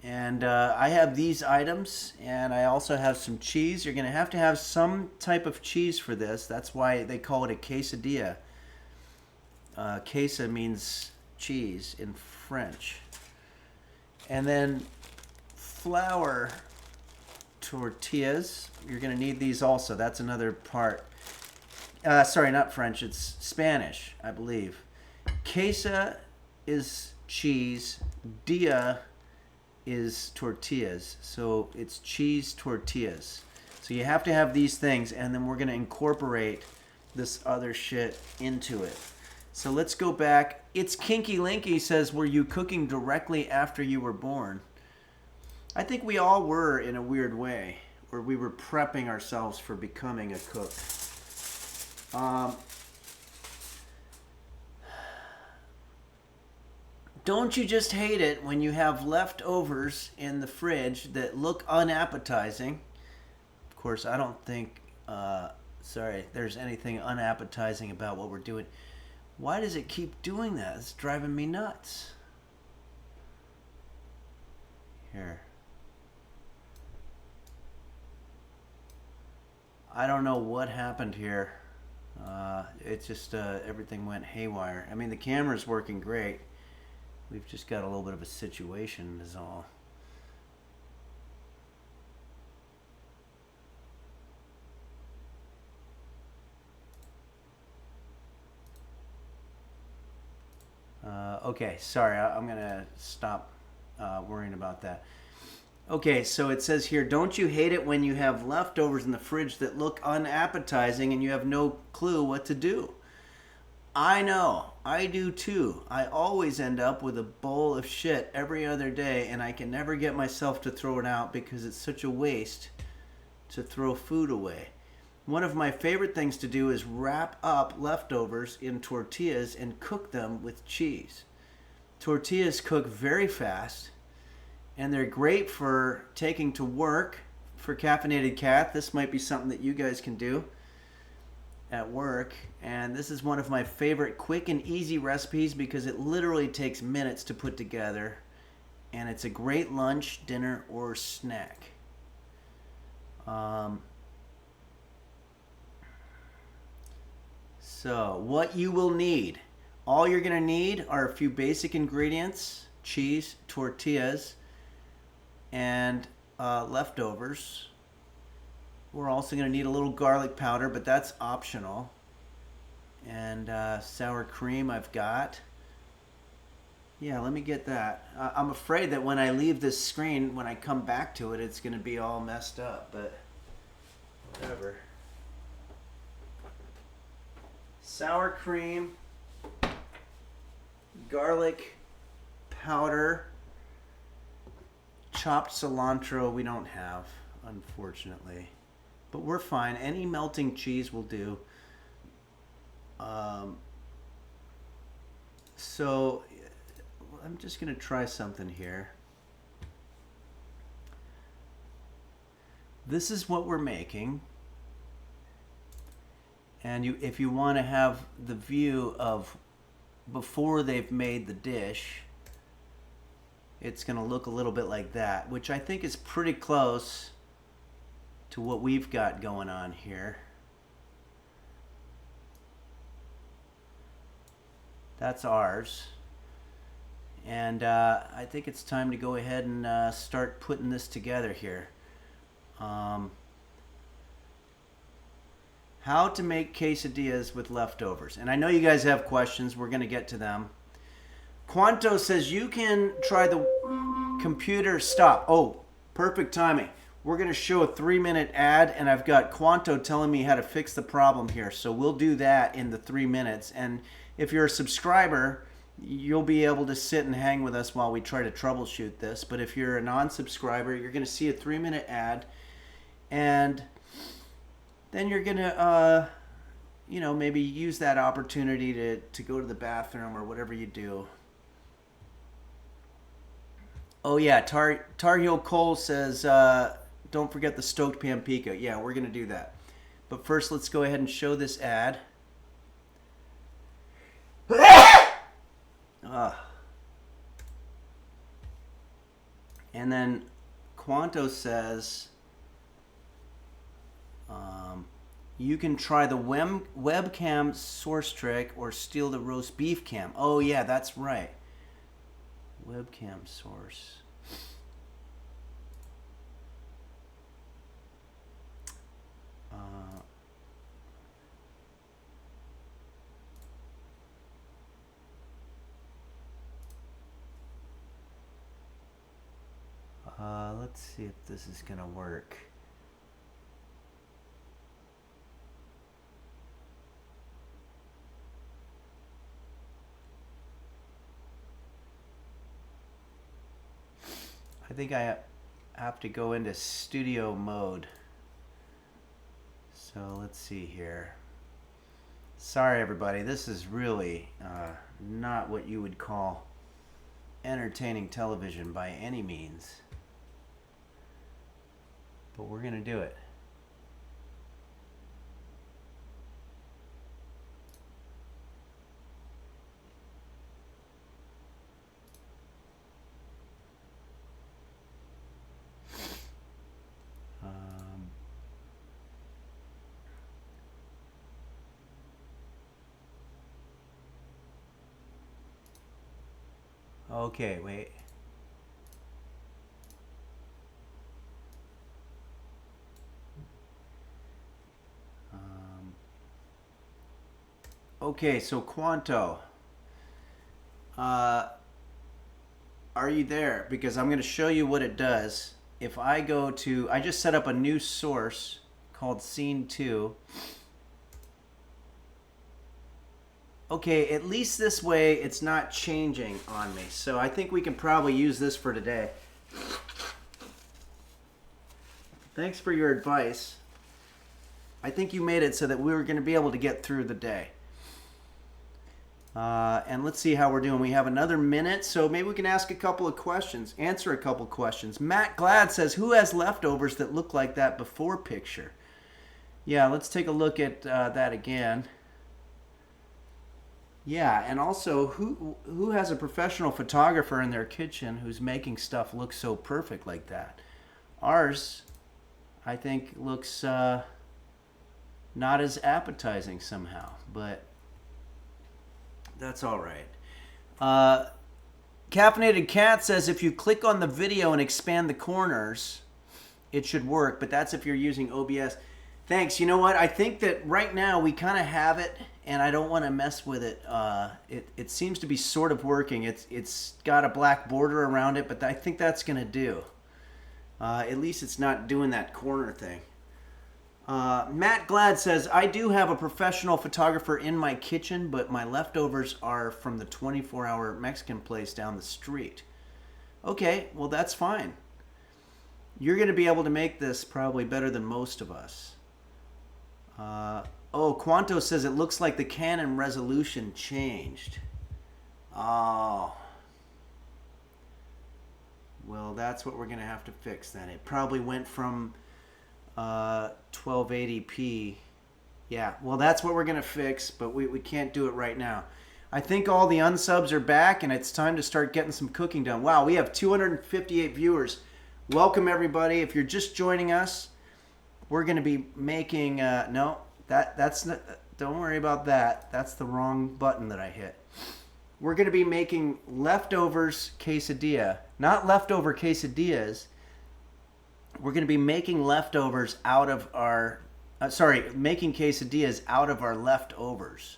S1: And I have these items, and I also have some cheese. You're going to have some type of cheese for this. That's why they call it a quesadilla. Queso means cheese in French. And then flour tortillas. You're going to need these also. That's another part. Sorry, not French. It's Spanish, I believe. Queso is cheese. Dia is tortillas. So it's cheese tortillas. So you have to have these things, and then we're going to incorporate this other shit into it. So let's go back. It's Kinky Linky says, were you cooking directly after you were born? I think we all were in a weird way, where we were prepping ourselves for becoming a cook. Don't you just hate it when you have leftovers in the fridge that look unappetizing? Of course, I don't think sorry, there's anything unappetizing about what we're doing. Why does it keep doing that? It's driving me nuts. Here. I don't know what happened here. It's just everything went haywire. I mean, the camera's working great. We've just got a little bit of a situation is all. Okay, sorry, I'm going to stop worrying about that. Okay, so it says here, don't you hate it when you have leftovers in the fridge that look unappetizing and you have no clue what to do? I know, I do too. I always end up with a bowl of shit every other day and I can never get myself to throw it out because it's such a waste to throw food away. One of my favorite things to do is wrap up leftovers in tortillas and cook them with cheese. Tortillas cook very fast, and they're great for taking to work. For Caffeinated Cat, this might be something that you guys can do at work. And this is one of my favorite quick and easy recipes because it literally takes minutes to put together. And it's a great lunch, dinner, or snack. So, what you will need. All you're going to need are a few basic ingredients: cheese, tortillas, and leftovers. We're also going to need a little garlic powder, but that's optional. And sour cream I've got. Yeah, let me get that. I'm afraid that when I leave this screen, when I come back to it, it's going to be all messed up, but whatever. Sour cream, garlic powder, chopped cilantro we don't have, unfortunately, but we're fine. Any melting cheese will do. So I'm just going to try something here. This is what we're making. And if you want to have the view of before they've made the dish, it's going to look a little bit like that, which I think is pretty close to what we've got going on here. That's ours. And I think it's time to go ahead and start putting this together here. How to make quesadillas with leftovers. And I know you guys have questions. We're going to get to them. Quanto says you can try the computer stop. Oh, perfect timing. We're going to show a 3-minute ad, and I've got Quanto telling me how to fix the problem here. So we'll do that in the 3 minutes. And if you're a subscriber, you'll be able to sit and hang with us while we try to troubleshoot this. But if you're a non-subscriber, you're going to see a 3-minute ad, and then you're going to, maybe use that opportunity to go to the bathroom or whatever you do. Oh, yeah, Tar Heel Cole says, don't forget the stoked pan pico. Yeah, we're going to do that. But first, let's go ahead and show this ad. And then Quanto says, you can try the webcam source trick or steal the roast beef cam. Oh, yeah, that's right. Webcam source. Let's see if this is going to work. I think I have to go into studio mode. So let's see here. Sorry everybody, this is really not what you would call entertaining television by any means. But we're going to do it. Okay, wait. Okay, so Quanto, are you there? Because I'm going to show you what it does. If I go to, I just set up a new source called Scene 2. Okay, at least this way it's not changing on me. So I think we can probably use this for today. Thanks for your advice. I think you made it so that we were going to be able to get through the day. And let's see how we're doing. We have another minute, so maybe we can ask a couple of questions, answer a couple of questions. Matt Glad says, who has leftovers that look like that before picture? Yeah, let's take a look at that again. Yeah, and also, who has a professional photographer in their kitchen who's making stuff look so perfect like that? Ours, I think, looks not as appetizing somehow, but that's all right. Caffeinated Cat says if you click on the video and expand the corners, it should work, but that's if you're using OBS. Thanks. You know what? I think that right now we kind of have it, and I don't want to mess with it. It seems to be sort of working. It's got a black border around it, but I think that's going to do. At least it's not doing that corner thing. Matt Glad says, I do have a professional photographer in my kitchen, but my leftovers are from the 24-hour Mexican place down the street. Okay, well, that's fine. You're going to be able to make this probably better than most of us. Quanto says it looks like the Canon resolution changed. Oh. Well, that's what we're going to have to fix then. It probably went from 1280p. Yeah, well, that's what we're going to fix, but we can't do it right now. I think all the unsubs are back, and it's time to start getting some cooking done. Wow, we have 258 viewers. Welcome, everybody. If you're just joining us, we're going to be making... no, that's not... Don't worry about that. That's the wrong button that I hit. We're going to be making leftovers quesadilla. Not leftover quesadillas. We're going to be making leftovers out of our... making quesadillas out of our leftovers.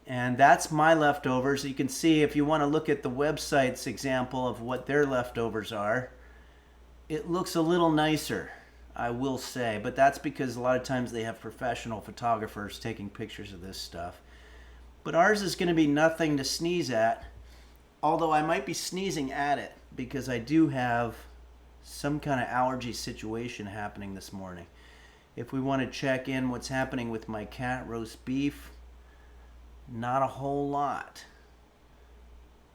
S1: And that's my leftovers. You can see if you want to look at the website's example of what their leftovers are, it looks a little nicer, I will say. But that's because a lot of times they have professional photographers taking pictures of this stuff. But ours is going to be nothing to sneeze at, although I might be sneezing at it because I do have some kind of allergy situation happening this morning. If we want to check in what's happening with my cat roast beef, not a whole lot.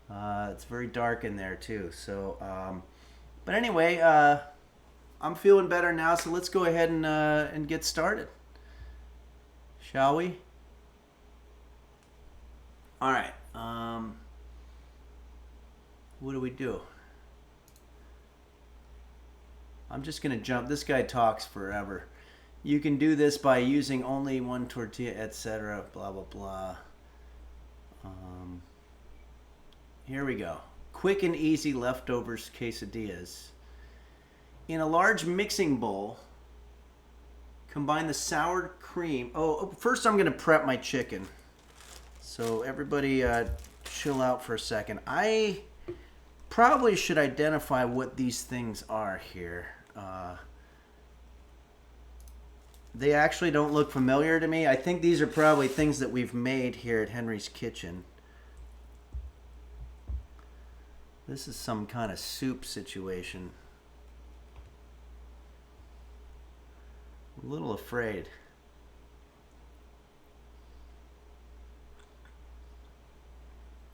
S1: It's very dark in there too. So, but anyway, I'm feeling better now. So let's go ahead and get started, shall we? All right. What do we do? I'm just gonna jump. This guy talks forever. You can do this by using only one tortilla, etc. Blah blah blah. Here we go. Quick and easy leftovers quesadillas. In a large mixing bowl, combine the sour cream. First I'm gonna prep my chicken. So everybody chill out for a second. I probably should identify what these things are here. They actually don't look familiar to me. I think these are probably things that we've made here at Henry's Kitchen. This is some kind of soup situation. I'm a little afraid.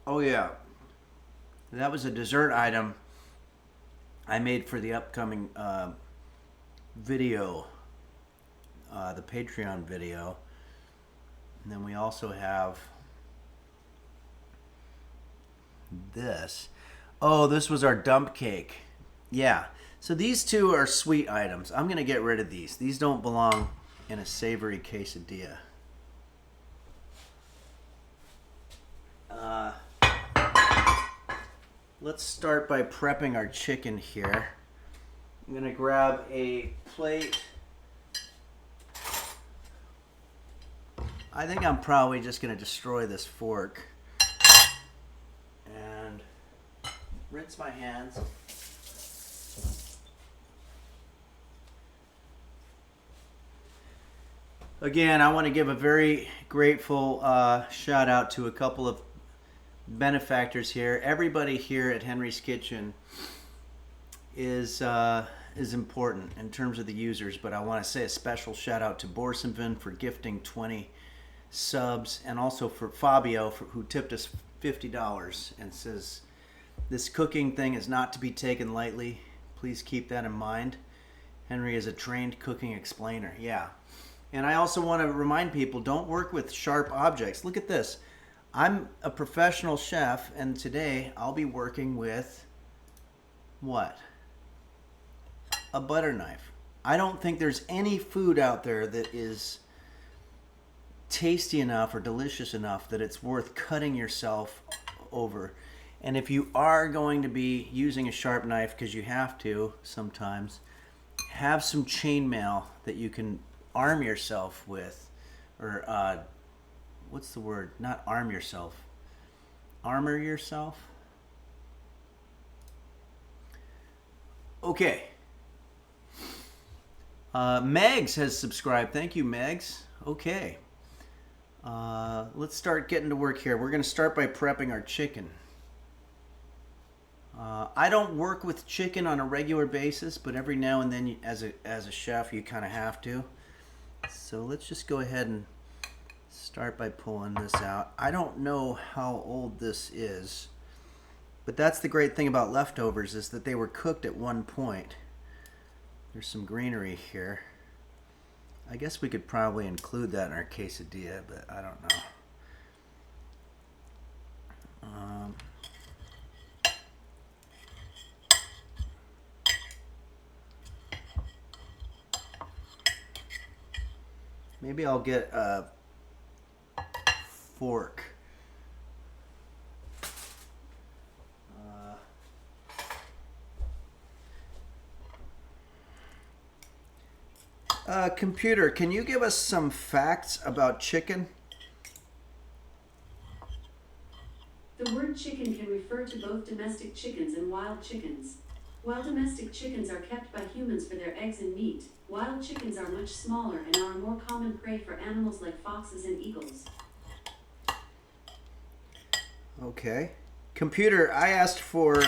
S1: Oh yeah, that was a dessert item I made for the upcoming video, the Patreon video. And then we also have this. Oh, this was our dump cake. Yeah, so these two are sweet items. I'm gonna get rid of these. These don't belong in a savory quesadilla. Let's start by prepping our chicken here. I'm gonna grab a plate. I think I'm probably just gonna destroy this fork and rinse my hands. Again, I want to give a very grateful shout out to a couple of benefactors here. Everybody here at Henry's Kitchen is important in terms of the users, but I want to say a special shout out to Borsenvin for gifting 20 subs, and also for Fabio who tipped us $50 and says this cooking thing is not to be taken lightly. Please keep that in mind. Henry is a trained cooking explainer. Yeah. And I also want to remind people, don't work with sharp objects. Look at this. I'm a professional chef, and today I'll be working with what? A butter knife. I don't think there's any food out there that is tasty enough or delicious enough that it's worth cutting yourself over. And if you are going to be using a sharp knife, because you have to sometimes, have some chainmail that you can arm yourself with, or what's the word? Not arm yourself. Armor yourself. Okay. Megs has subscribed. Thank you, Megs. Okay. Let's start getting to work here. We're going to start by prepping our chicken. I don't work with chicken on a regular basis, but every now and then, as a chef, you kind of have to. So let's just go ahead and start by pulling this out. I don't know how old this is, but that's the great thing about leftovers, is that they were cooked at one point. There's some greenery here. I guess we could probably include that in our quesadilla, but I don't know. Maybe I'll get a fork. Computer, can you give us some facts about chicken?
S3: The word chicken can refer to both domestic chickens and wild chickens. While domestic chickens are kept by humans for their eggs and meat, wild chickens are much smaller and are a more common prey for animals like foxes and eagles.
S1: Okay. Computer, I asked for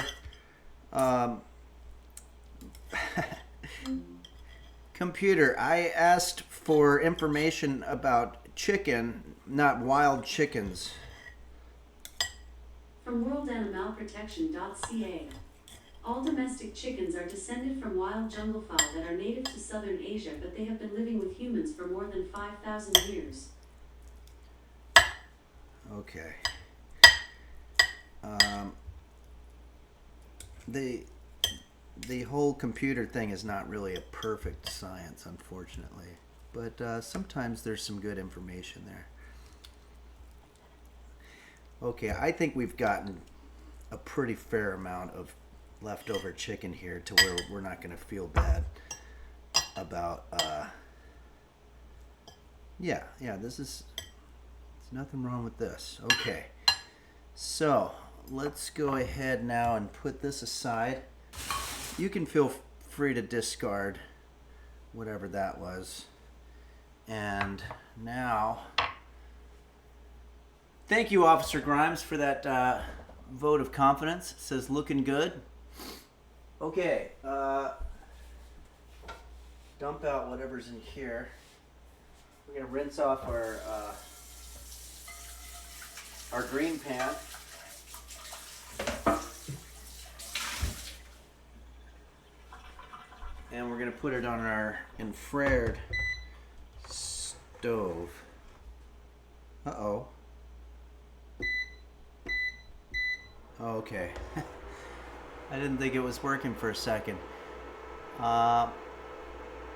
S1: Computer, I asked for information about chicken, not wild chickens.
S3: From worldanimalprotection.ca. All domestic chickens are descended from wild jungle fowl that are native to southern Asia, but they have been living with humans for more than 5,000 years.
S1: Okay. The whole computer thing is not really a perfect science, unfortunately, but sometimes there's some good information there. Okay, I think we've gotten a pretty fair amount of leftover chicken here to where we're not going to feel bad about there's nothing wrong with this. Okay, so let's go ahead now and put this aside. You can feel free to discard whatever that was. And now, thank you, Officer Grimes, for that vote of confidence. It says looking good. Okay, dump out whatever's in here. We're gonna rinse off our green pan. And we're gonna put it on our infrared stove. Uh-oh. Okay. I didn't think it was working for a second.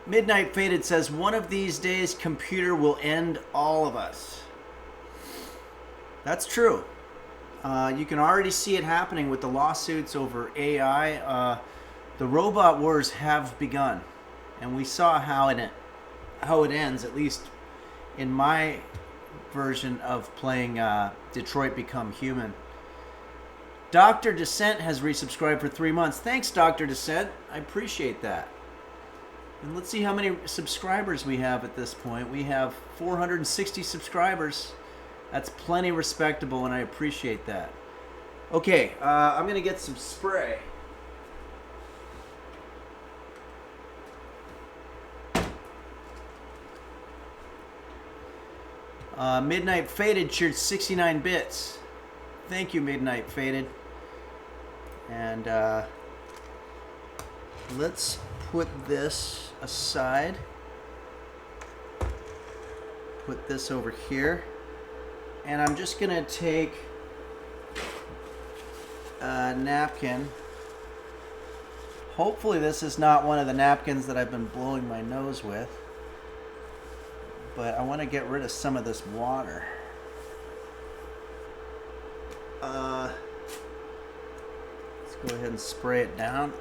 S1: Midnight Faded says, one of these days, computer will end all of us. That's true. You can already see it happening with the lawsuits over AI. The robot wars have begun, and we saw how it ends, at least in my version of playing Detroit Become Human. Dr. Descent has resubscribed for 3 months. Thanks, Dr. Descent. I appreciate that. And let's see how many subscribers we have at this point. We have 460 subscribers. That's plenty respectable, and I appreciate that. Okay, I'm going to get some spray. Midnight Faded cheered 69 bits. Thank you, Midnight Faded. And let's put this aside. Put this over here. And I'm just going to take a napkin. Hopefully this is not one of the napkins that I've been blowing my nose with. But I want to get rid of some of this water. Let's go ahead and spray it down.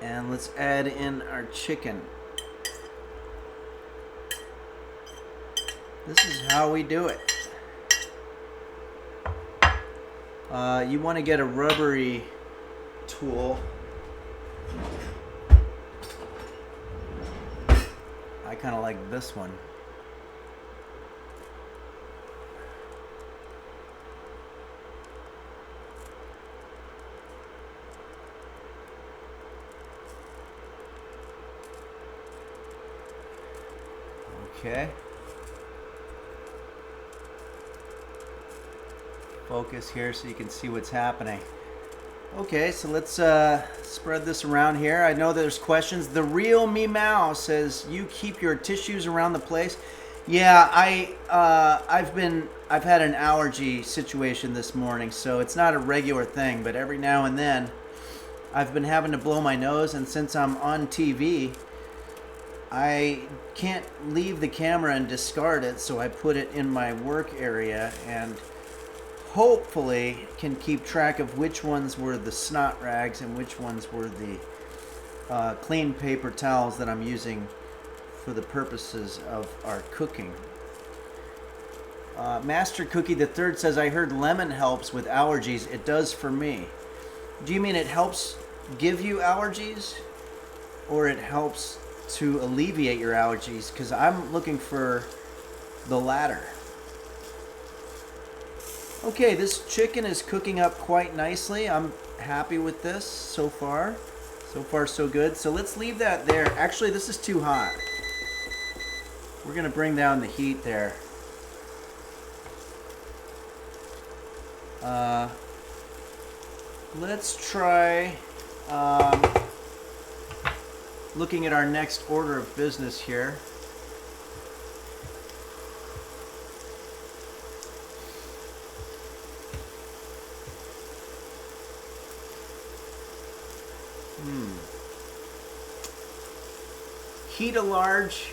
S1: And let's add in our chicken. This is how we do it. You want to get a rubbery tool. I kind of like this one. Okay. Focus here so you can see what's happening. Okay, so let's spread this around here. I know there's questions. The Real Me Mow says, you keep your tissues around the place. Yeah, I've had an allergy situation this morning, so it's not a regular thing, but every now and then I've been having to blow my nose, and since I'm on TV, I can't leave the camera and discard it, so I put it in my work area and hopefully can keep track of which ones were the snot rags and which ones were the clean paper towels that I'm using for the purposes of our cooking. Master Cookie the Third says, I heard lemon helps with allergies. It does for me. Do you mean it helps give you allergies, or it helps to alleviate your allergies? Because I'm looking for the latter. Okay, this chicken is cooking up quite nicely. I'm happy with this so far. So far, so good. So let's leave that there. Actually, this is too hot. We're going to bring down the heat there. Let's try looking at our next order of business here. Heat a large.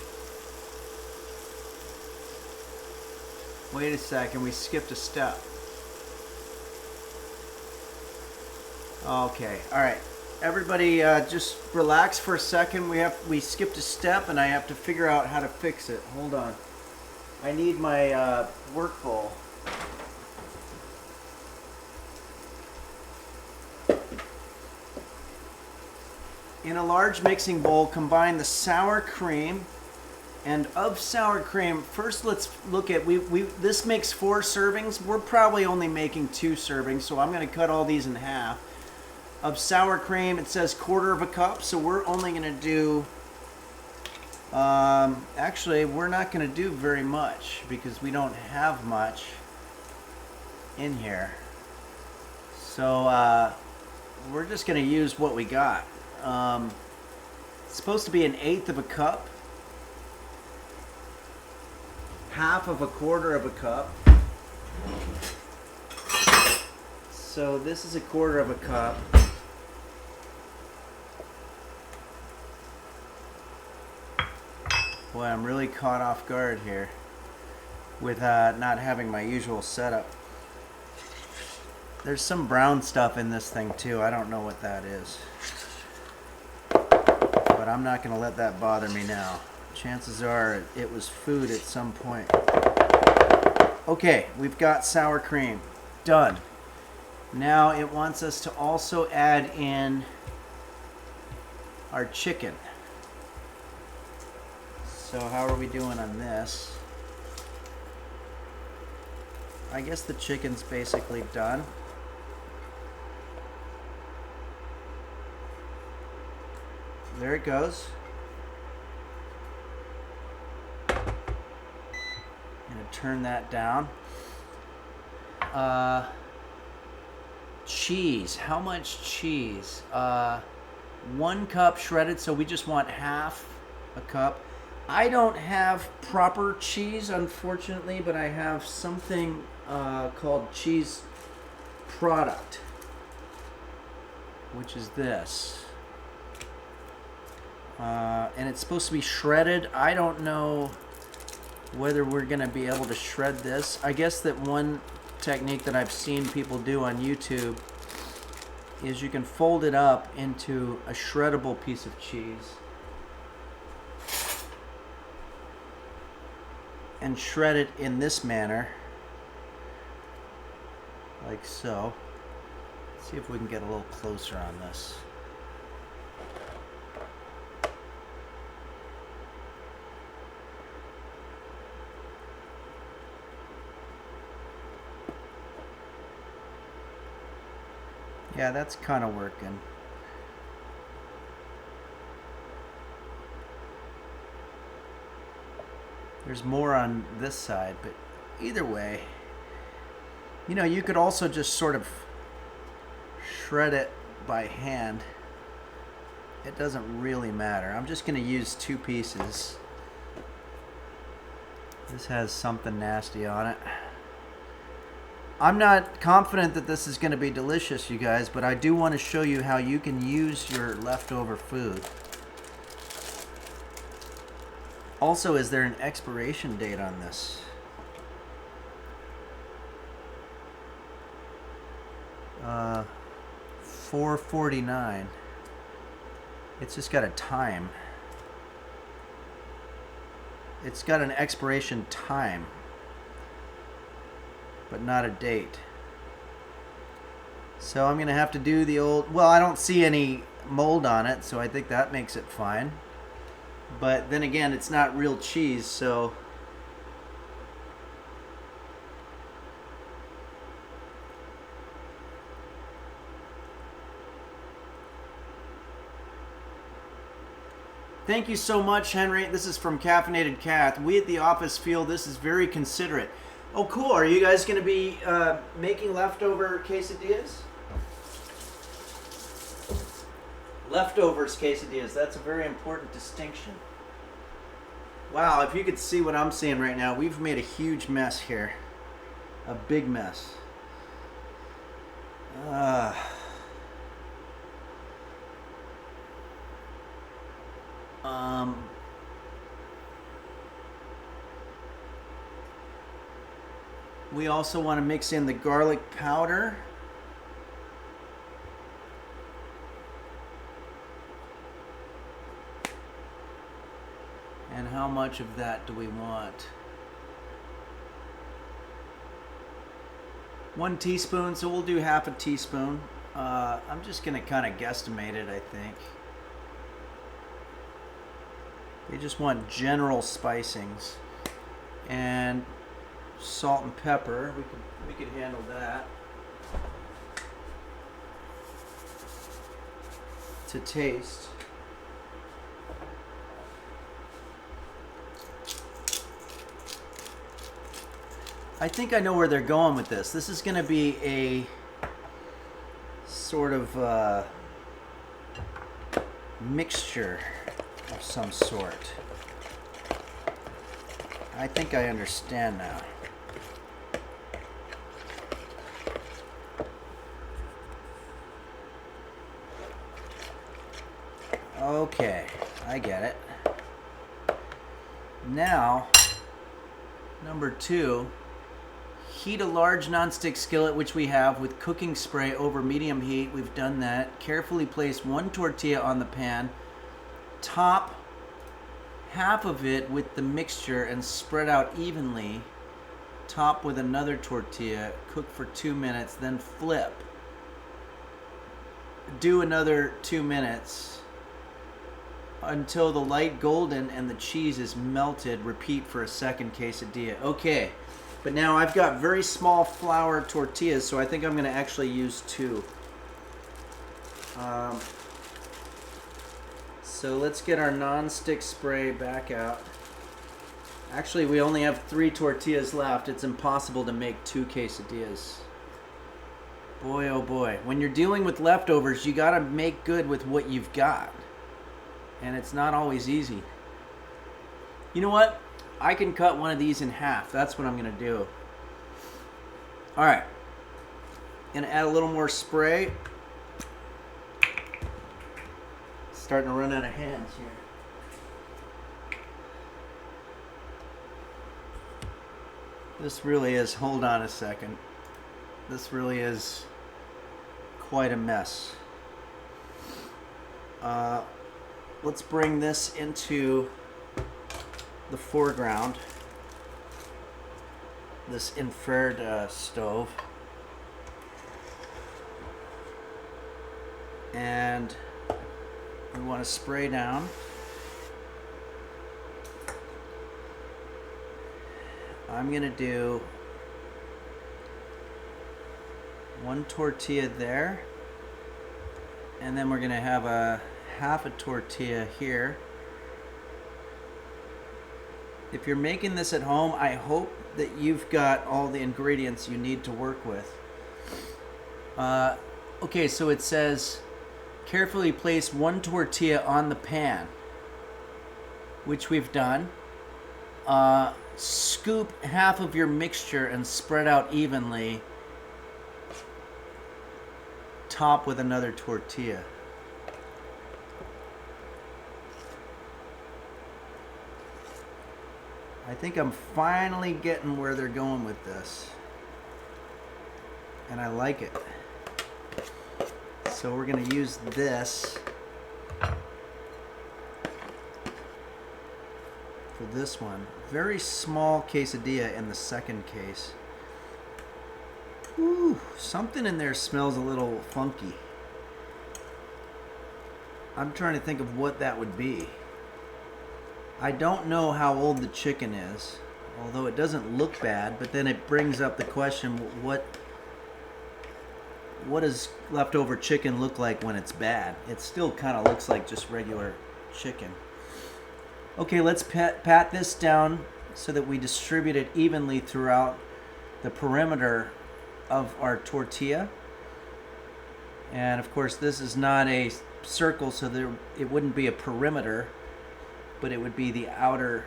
S1: Wait a second, we skipped a step. Okay, all right. Everybody, just relax for a second. We skipped a step, and I have to figure out how to fix it. Hold on. I need my work bowl. In a large mixing bowl, combine the sour cream. And of sour cream, first let's look at, this makes 4 servings. We're probably only making 2 servings, so I'm going to cut all these in half. Of sour cream, it says 1/4 cup, so we're only going to do, actually, we're not going to do very much because we don't have much in here. So we're just going to use what we got. It's supposed to be 1/8 cup. 1/4 cup. So this is 1/4 cup. Boy, I'm really caught off guard here. with not having my usual setup. There's some brown stuff in this thing too. I don't know what that is. But I'm not going to let that bother me now. Chances are it was food at some point. Okay, we've got sour cream. Done. Now it wants us to also add in our chicken. So how are we doing on this? I guess the chicken's basically done. There it goes. I'm gonna turn that down. Cheese. How much cheese? 1 cup shredded, so we just want half a cup. I don't have proper cheese, unfortunately, but I have something called cheese product, which is this. And it's supposed to be shredded. I don't know whether we're going to be able to shred this. I guess that one technique that I've seen people do on YouTube is you can fold it up into a shreddable piece of cheese and shred it in this manner, like so. Let's see if we can get a little closer on this. Yeah, that's kind of working. There's more on this side, but either way, you know, you could also just sort of shred it by hand. It doesn't really matter. I'm just going to use 2 pieces. This has something nasty on it. I'm not confident that this is going to be delicious, you guys, but I do want to show you how you can use your leftover food. Also, is there an expiration date on this? Uh, 4/49. It's just got a time. It's got an expiration time, but not a date. So I'm going to have to do the old... Well, I don't see any mold on it, so I think that makes it fine. But then again, it's not real cheese, so... Thank you so much, Henry. This is from Caffeinated Kath. We at the office feel this is very considerate. Oh, cool. Are you guys going to be making leftover quesadillas? Leftovers quesadillas. That's a very important distinction. Wow, if you could see what I'm seeing right now, we've made a huge mess here. A big mess. We also want to mix in the garlic powder. And how much of that do we want? 1 teaspoon, so we'll do half a teaspoon. I'm just going to kind of guesstimate it, I think. They just want general spicings. And salt and pepper, we could handle that. To taste. I think I know where they're going with this. This is going to be a sort of mixture of some sort. I think I understand now. Okay, I get it. Now, Number 2, heat a large nonstick skillet, which we have, with cooking spray over medium heat. We've done that. Carefully place 1 tortilla on the pan. Top half of it with the mixture and spread out evenly. Top with another tortilla. Cook for 2 minutes, then flip. Do another 2 minutes until the light golden and the cheese is melted. Repeat for a second quesadilla. Okay, but now I've got very small flour tortillas, so I think I'm going to actually use 2. So let's get our non-stick spray back out. Actually, we only have 3 tortillas left. It's impossible to make 2 quesadillas. Boy, oh boy. When you're dealing with leftovers, you got to make good with what you've got. And it's not always easy. You know what? I can cut one of these in half. That's what I'm going to do. All right. Going to add a little more spray. Starting to run out of hands here. This really is, hold on a second. This really is quite a mess. Let's bring this into the foreground. This infrared stove. And we want to spray down. I'm going to do 1 tortilla there, and then we're going to have a half a tortilla here. If you're making this at home, I hope that you've got all the ingredients you need to work with. Okay, so it says carefully place 1 tortilla on the pan, which we've done. Scoop half of your mixture and spread out evenly. Top with another tortilla. I think I'm finally getting where they're going with this. And I like it. So we're going to use this for this one. Very small quesadilla in the second case. Ooh, something in there smells a little funky. I'm trying to think of what that would be. I don't know how old the chicken is, although it doesn't look bad, but then it brings up the question, what does leftover chicken look like when it's bad? It still kind of looks like just regular chicken. Okay, let's pat this down so that we distribute it evenly throughout the perimeter of our tortilla. And of course, this is not a circle, so it wouldn't be a perimeter, but it would be the outer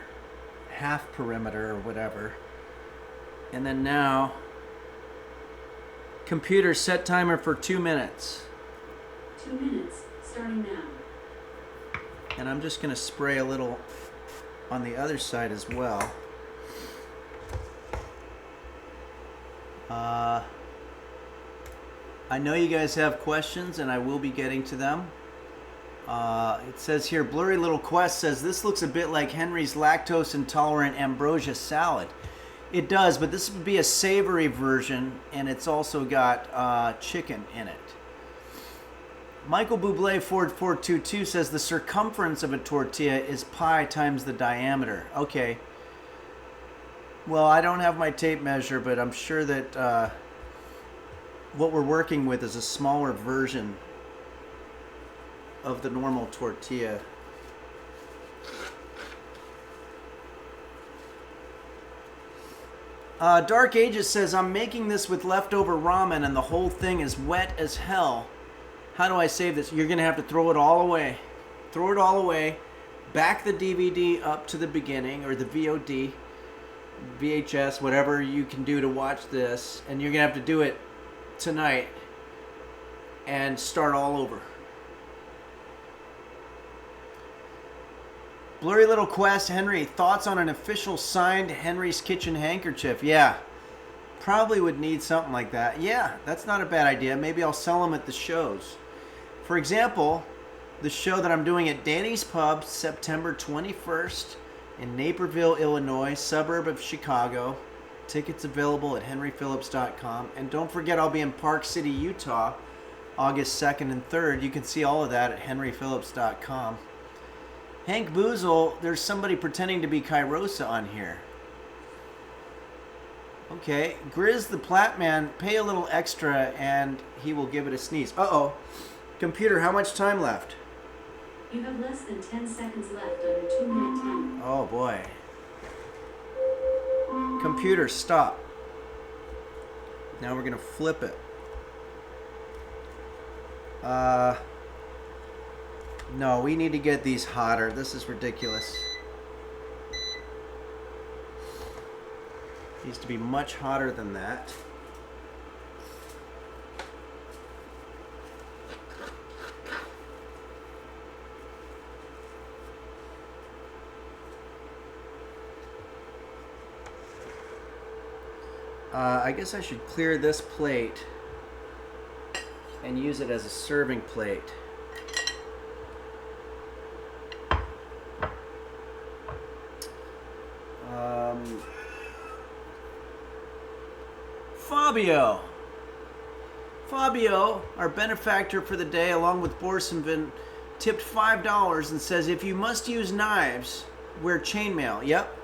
S1: half perimeter or whatever. And then now, computer, set timer for 2 minutes.
S3: 2 minutes, starting now.
S1: And I'm just going to spray a little on the other side as well. I know you guys have questions, and I will be getting to them. It says here, Blurry Little Quest says, this looks a bit like Henry's lactose intolerant ambrosia salad. It does, but this would be a savory version, and it's also got chicken in it. Michael Bublé Ford 422 says the circumference of a tortilla is pi times the diameter. Okay. Well, I don't have my tape measure, but I'm sure that what we're working with is a smaller version of the normal tortilla. Dark Ages says, I'm making this with leftover ramen and the whole thing is wet as hell. How do I save this? You're going to have to throw it all away. Throw it all away. Back the DVD up to the beginning, or the VOD, VHS, whatever you can do to watch this. And you're going to have to do it tonight and start all over. Blurry Little Quest, Henry, thoughts on an official signed Henry's Kitchen handkerchief? Yeah, probably would need something like that. Yeah, that's not a bad idea. Maybe I'll sell them at the shows. For example, the show that I'm doing at Danny's Pub, September 21st in Naperville, Illinois, suburb of Chicago. Tickets available at henryphillips.com. And don't forget, I'll be in Park City, Utah, August 2nd and 3rd. You can see all of that at henryphillips.com. Hank Boozle, there's somebody pretending to be Kairosa on here. Okay, Grizz the Platman, pay a little extra and he will give it a sneeze. Uh-oh. Computer, how much time left?
S3: You have less than 10 seconds left on your 2-minute timer.
S1: Oh boy. Computer, stop. Now we're gonna flip it. No, we need to get these hotter. This is ridiculous. Needs to be much hotter than that. I guess I should clear this plate and use it as a serving plate. Fabio, our benefactor for the day, along with Borsonvin, tipped $5 and says, if you must use knives, wear chainmail. Yep,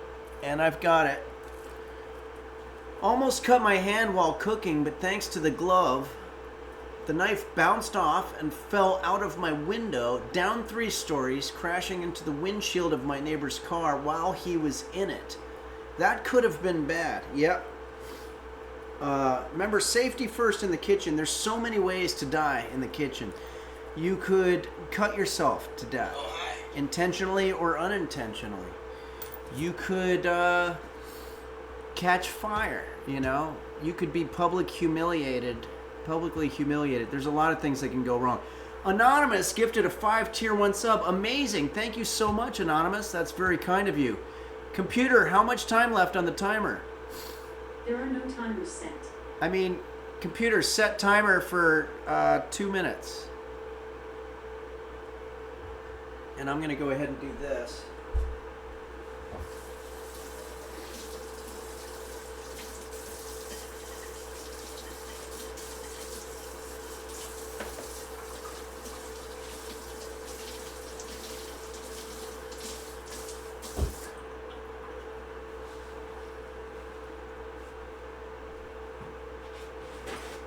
S1: and I've got it. Almost cut my hand while cooking, but thanks to the glove, the knife bounced off and fell out of my window, down 3 stories, crashing into the windshield of my neighbor's car while he was in it. That could have been bad. Yep. Remember, safety first in the kitchen. There's so many ways to die in the kitchen. You could cut yourself to death, intentionally or unintentionally. You could catch fire, you know. You could be publicly humiliated. There's a lot of things that can go wrong. Anonymous gifted a 5 tier 1 sub. Amazing. Thank you so much, Anonymous. That's very kind of you. Computer, how much time left on the timer?
S3: There are no timers set.
S1: I mean, computer, set timer for 2 minutes. And I'm going to go ahead and do this.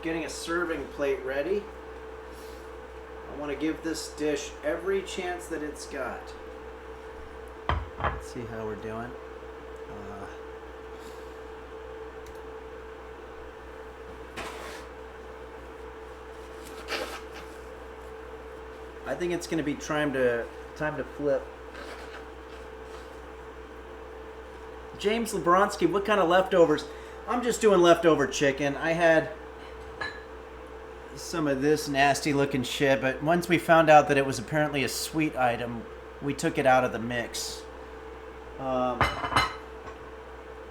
S1: Getting a serving plate ready. I want to give this dish every chance that it's got. Let's see how we're doing. I think it's going to be time to flip. James Lebronsky, what kind of leftovers? I'm just doing leftover chicken. I had some of this nasty looking shit, but once we found out that it was apparently a sweet item, we took it out of the mix.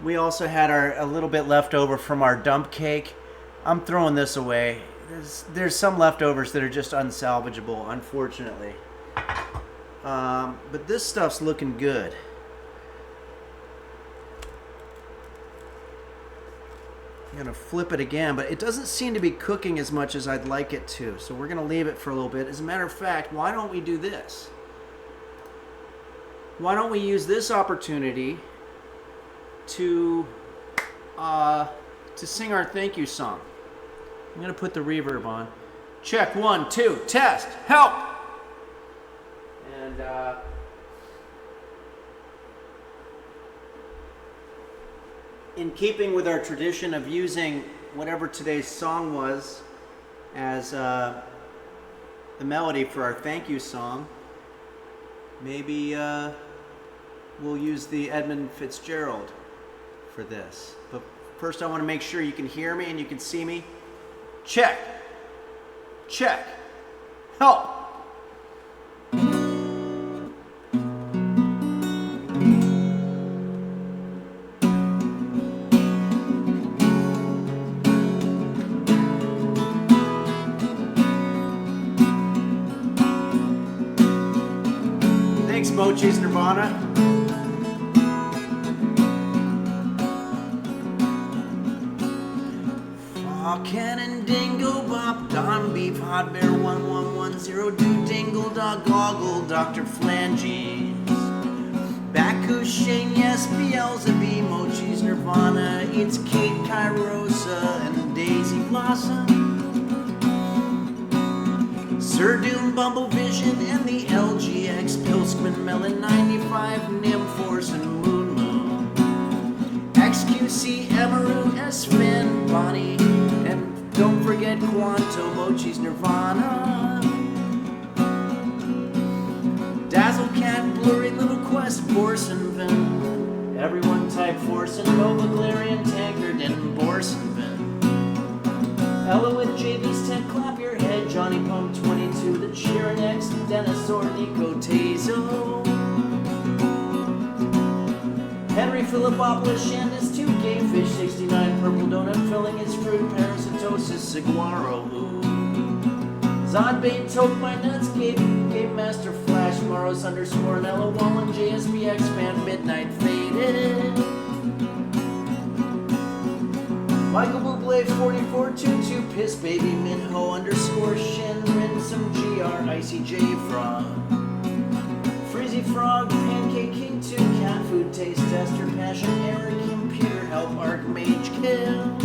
S1: We also had a little bit left over from our dump cake. I'm throwing this away. There's some leftovers that are just unsalvageable, unfortunately. But this stuff's looking good. I'm going to flip it again, but it doesn't seem to be cooking as much as I'd like it to. So we're going to leave it for a little bit. As a matter of fact, why don't we do this? Why don't we use this opportunity to sing our thank you song? I'm going to put the reverb on. Check 1, 2, test, help! And in keeping with our tradition of using whatever today's song was as the melody for our thank you song, maybe we'll use the Edmund Fitzgerald for this. But first I want to make sure you can hear me and you can see me. Check. Check. Help. Thanks, Mochi's Nirvana. Cannon, Dingo, Bop, Don, Beef, Hot Bear, 11102, Dingle, Dog, Goggle, Dr. Flanges, Baku, Shane, yes, Beelzebub, Mochi's Nirvana, it's Kate, Kairosa, and Daisy Blossom, Sir Doom, Bumble Vision, and the LGX, Pilskman, Melon 95, Nim Force, and Moon Moon, XQC, Emaru, S-Fin, Bonnie, and don't forget Quanto, Mochi's Nirvana, Dazzle Cat, Blurry Little Quest, Borsonvin, everyone type Forsen, Nova, Galarian, Tankard, and Borsonvin, Ella with JV's Tech, Clap Your Head, Johnny Pump 22, the Cheerin' X, Dennis or Nico Tazo, Henry Philippopolis, Shandis 2, Gamefish 69, Purple Donut filling his fruit, Parasitosis, Saguaro, Zodbait, Toke My Nuts, Game Master Flash, Maros underscore Nella Wallen, JSBX Fan, Midnight Faded, Michael Bublé 4422, Piss Baby, Minho underscore Shin, Rinsome GR, Icy J Frog, Freezy Frog, Pancake King 2, Cat Food Taste Tester, Passion Eric, Computer Help, Archmage Kill,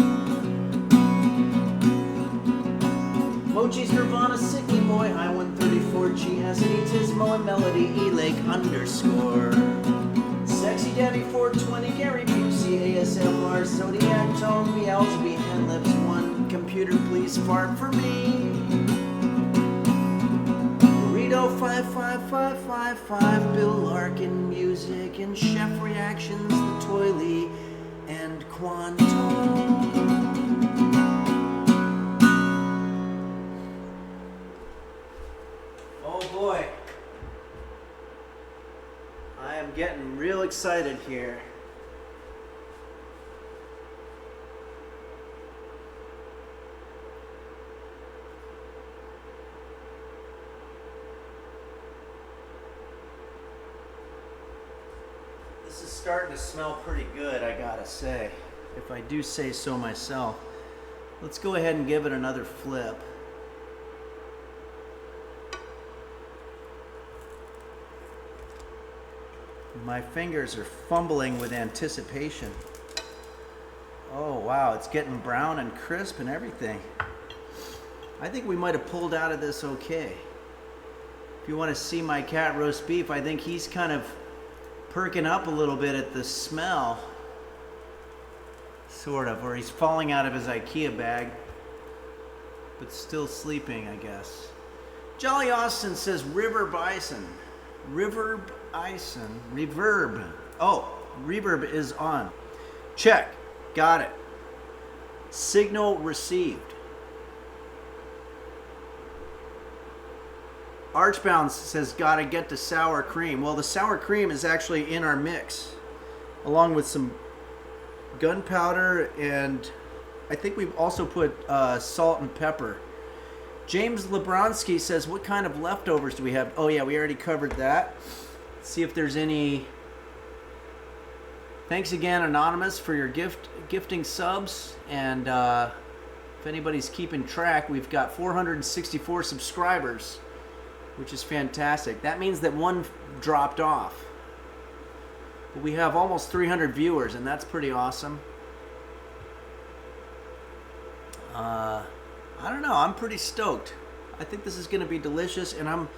S1: Mochi's Nirvana, Sicky Boy, I 134, Chihasity, Tismo, and Melody, E-Lake underscore, Sexy Daddy 420, Gary Busey, ASMR, Zodiac Tone, Beelzebub, Handlips 1, Computer Please Fart for me, Burrito 55555, Bill Larkin Music, and Chef Reactions, The Toily, and Quantum. Oh boy. I am getting real excited here. This is starting to smell pretty good, I gotta say, if I do say so myself. Let's go ahead and give it another flip. My fingers are fumbling with anticipation. Oh wow, it's getting brown and crisp and everything. I think we might have pulled out of this okay. If you want to see my cat roast beef, I think he's kind of perking up a little bit at the smell. Sort of, or he's falling out of his IKEA bag, but still sleeping, I guess. Jolly Austin says River Bison. Reverb Ison. Reverb. Oh, reverb is on. Check. Got it. Signal received. Archbound says gotta get the sour cream. Well, the sour cream is actually in our mix, along with some gunpowder, and I think we've also put salt and pepper. James Lebronsky says, what kind of leftovers do we have? Oh yeah, we already covered that. Let's see if there's any. Thanks again, Anonymous, for your gifting subs. And if anybody's keeping track, we've got 464 subscribers, which is fantastic. That means that one dropped off. But we have almost 300 viewers, and that's pretty awesome. I don't know, I'm pretty stoked. I think this is going to be delicious, and I'm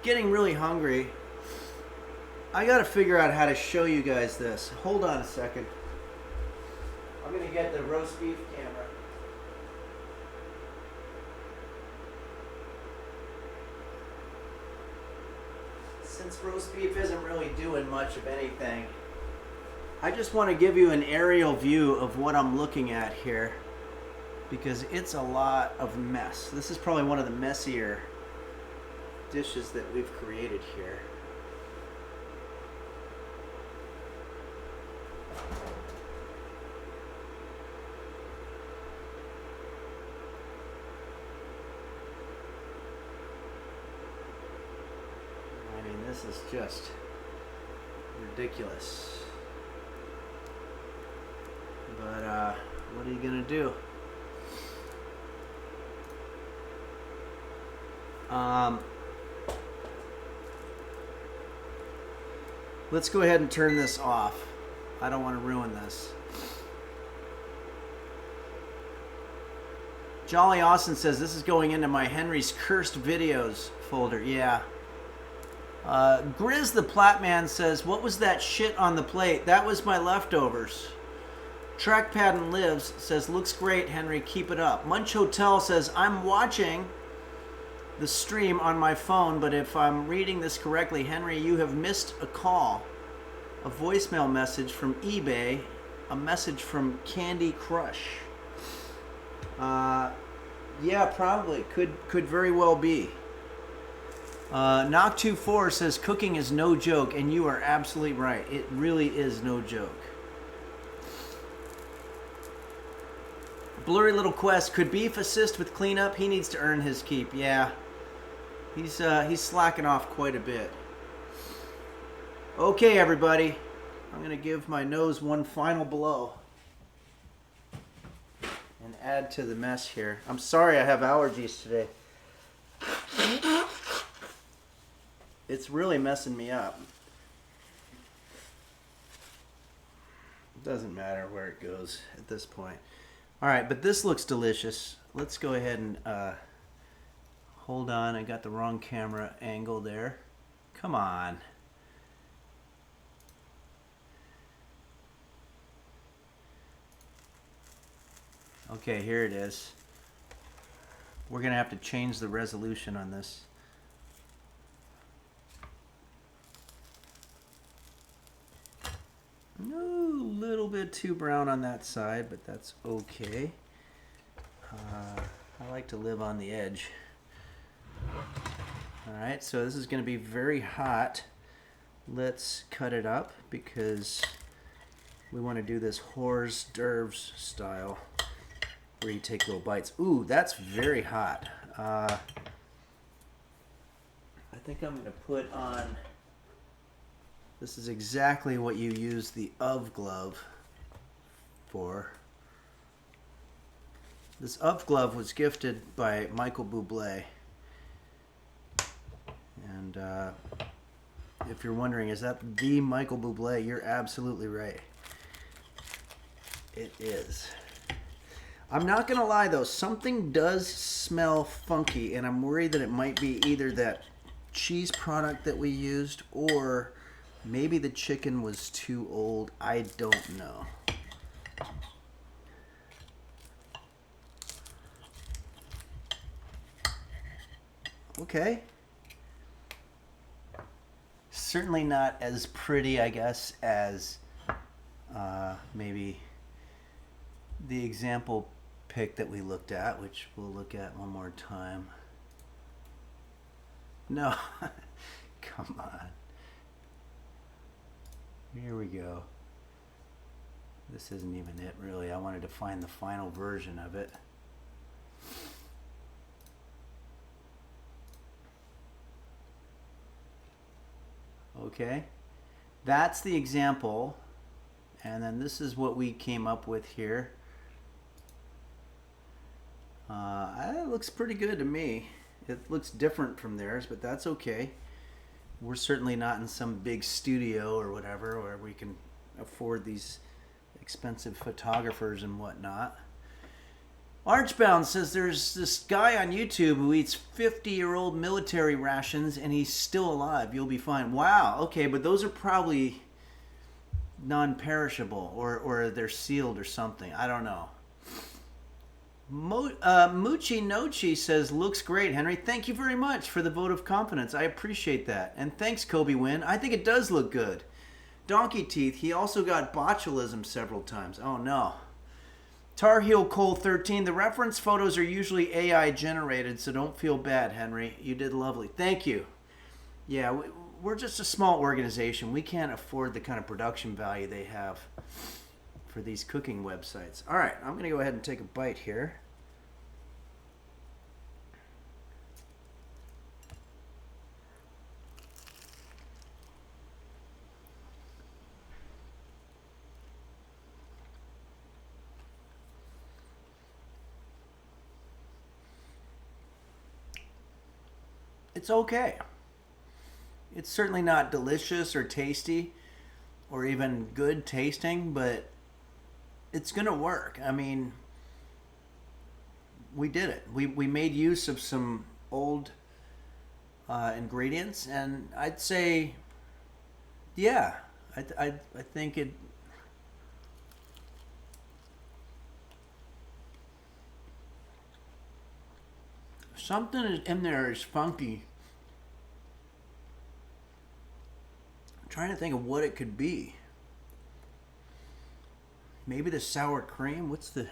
S1: getting really hungry. I got to figure out how to show you guys this. Hold on a second. I'm going to get the roast beef camera. Since roast beef isn't really doing much of anything, I just want to give you an aerial view of what I'm looking at here, because it's a lot of mess. This is probably one of the messier dishes that we've created here. I mean, this This is just ridiculous. But what are you gonna do? Let's go ahead and turn this off. I don't want to ruin this. Jolly Austin says this is going into my Henry's Cursed Videos folder. Yeah. Grizz the Platman says, what was that shit on the plate? That was my leftovers. Trackpad and Lives says, looks great, Henry. Keep it up. Munch Hotel says, I'm watching the stream on my phone, but if I'm reading this correctly, Henry, you have missed a call, a voicemail message from eBay, a message from Candy Crush. Yeah, probably. Could very well be. Knock24 says, cooking is no joke, and you are absolutely right. It really is no joke. Blurry Little Quest, could Beef assist with cleanup? He needs to earn his keep. Yeah. He's slacking off quite a bit. Okay, everybody. I'm going to give my nose one final blow and add to the mess here. I'm sorry I have allergies today. It's really messing me up. It doesn't matter where it goes at this point. All right, but this looks delicious. Let's go ahead and hold on. I got the wrong camera angle there. Come on. Okay, here it is. We're going to have to change the resolution on this. No, a little bit too brown on that side, but that's okay. I like to live on the edge. Alright, so this is going to be very hot. Let's cut it up because we want to do this hors d'oeuvres style where you take little bites. Ooh, that's very hot. I think I'm going to put on... This is exactly what you use the UV glove for. This UV glove was gifted by Michael Bublé. And if you're wondering, is that the Michael Bublé? You're absolutely right. It is. I'm not going to lie though, something does smell funky, and I'm worried that it might be either that cheese product that we used or maybe the chicken was too old. I don't know. Okay. Certainly not as pretty, I guess, as maybe the example pic that we looked at, which we'll look at one more time. No. Come on. Here we go. This isn't even it, really. I wanted to find the final version of it. Okay. That's the example. And then this is what we came up with here. It looks pretty good to me. It looks different from theirs, but that's okay. We're certainly not in some big studio or whatever where we can afford these expensive photographers and whatnot. Archbound says there's this guy on YouTube who eats 50-year-old military rations and he's still alive. You'll be fine. Wow, okay, but those are probably non-perishable or they're sealed or something. I don't know. Moochie Nochi says, looks great, Henry. Thank you very much for the vote of confidence. I appreciate that. And thanks, Kobe Wynn. I think it does look good. Donkey Teeth, he also got botulism several times. Oh, no. Tar Heel Cole 13, the reference photos are usually AI generated, so don't feel bad, Henry. You did lovely. Thank you. Yeah, we're just a small organization. We can't afford the kind of production value they have for these cooking websites. All right, I'm going to go ahead and take a bite here. it's okay. It's certainly not delicious or tasty or even good tasting, but it's going to work. I mean, we did it. We made use of some old ingredients, and I'd say, yeah, I think it. Something in there is funky. I'm trying to think of what it could be. Maybe the sour cream. What's the...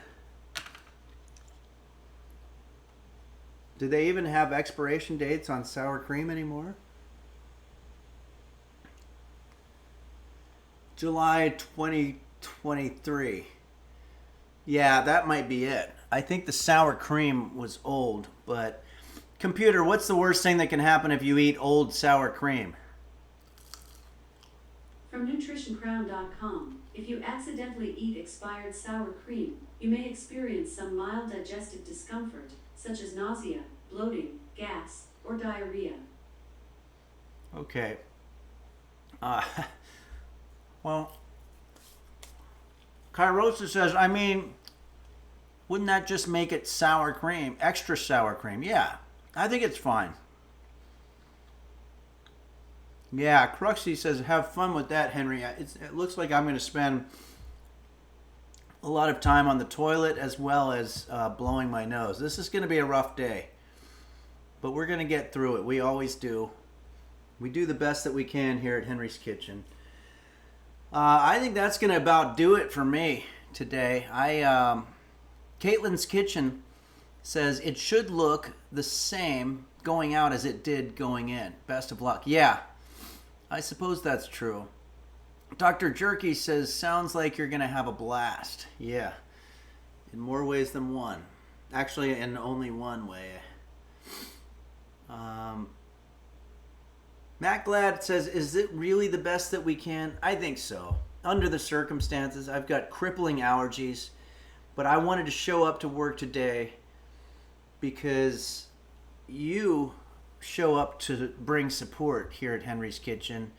S1: Do they even have expiration dates on sour cream anymore? July 2023. Yeah, that might be it. I think the sour cream was old, but... Computer, what's the worst thing that can happen if you eat old sour cream?
S3: From nutritioncrown.com, if you accidentally eat expired sour cream, you may experience some mild digestive discomfort, such as nausea, bloating, gas, or diarrhea.
S1: Okay. Well, Kairosa says, I mean, wouldn't that just make it sour cream, extra sour cream? Yeah, I think it's fine. Yeah, Cruxy says, have fun with that, Henry. It looks like I'm going to spend a lot of time on the toilet as well as blowing my nose. This is going to be a rough day, but we're going to get through it. We always do. We do the best that we can here at Henry's Kitchen. I think that's going to about do it for me today. Caitlin's Kitchen says it should look the same going out as it did going in. Best of luck. Yeah, I suppose that's true. Dr. Jerky says, sounds like you're going to have a blast. Yeah, in more ways than one. Actually, in only one way. Matt Glad says, is it really the best that we can? I think so. Under the circumstances, I've got crippling allergies, but I wanted to show up to work today because you show up to bring support here at Henry's Kitchen.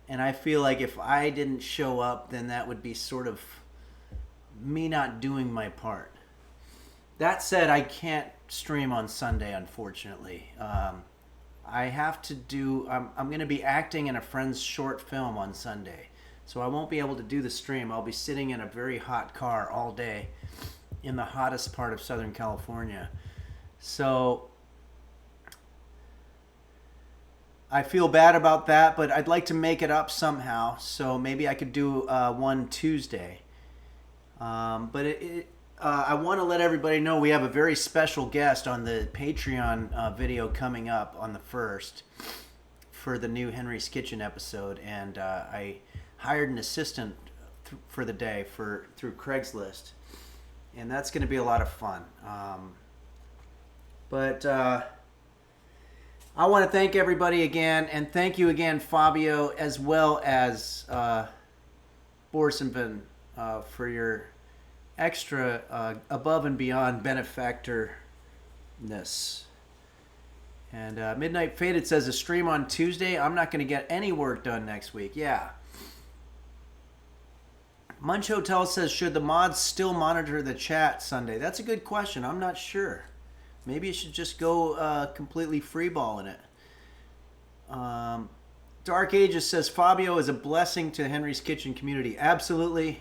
S1: And I feel like if I didn't show up, then that would be sort of me not doing my part. That said, I can't stream on Sunday, unfortunately. I have to do, I'm going to be acting in a friend's short film on Sunday. So I won't be able to do the stream. I'll be sitting in a very hot car all day in the hottest part of Southern California. So I feel bad about that, but I'd like to make it up somehow. So maybe I could do one Tuesday. But I want to let everybody know we have a very special guest on the Patreon video coming up on the 1st for the new Henry's Kitchen episode. And I hired an assistant for the day through Craigslist. And that's going to be a lot of fun. But I want to thank everybody again, and thank you again, Fabio, as well as Borsenven, for your extra above and beyond benefactorness. And Midnight Faded says, a stream on Tuesday. I'm not going to get any work done next week. Yeah. Munch Hotel says, should the mods still monitor the chat Sunday? That's a good question. I'm not sure. Maybe you should just go completely freeballing it. Dark Ages says, Fabio is a blessing to Henry's Kitchen community. Absolutely.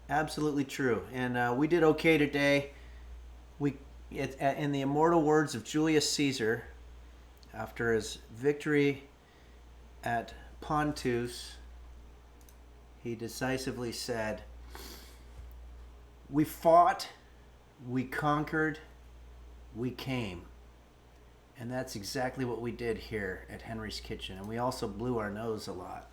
S1: Absolutely true. And we did okay today. In the immortal words of Julius Caesar, after his victory at Pontus, he decisively said, we fought, we conquered, we came. And that's exactly what we did here at Henry's Kitchen. And we also blew our nose a lot.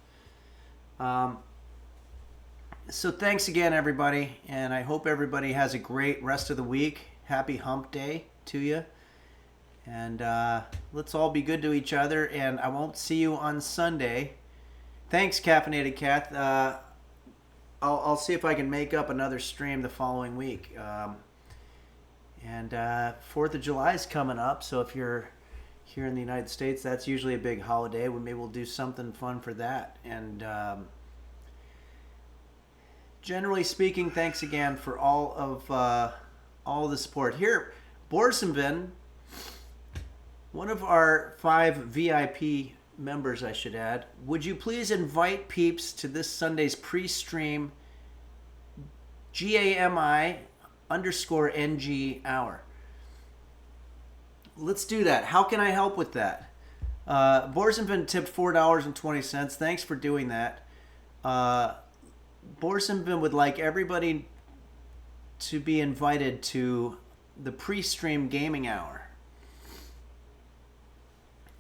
S1: So thanks again, everybody. And I hope everybody has a great rest of the week. Happy hump day to you. And let's all be good to each other. And I won't see you on Sunday. Thanks, Caffeinated Kath. I'll see if I can make up another stream the following week. And 4th of July is coming up. So if you're here in the United States, that's usually a big holiday. Maybe we'll do something fun for that. And generally speaking, thanks again for all of the support. Here, Borsenvin, one of our 5 VIP members, I should add, would you please invite peeps to this Sunday's pre-stream GAMI_NG hour? Let's do that. How can I help with that? Borsenvin tipped $4.20. Thanks for doing that. Borsenvin would like everybody to be invited to the pre-stream gaming hour.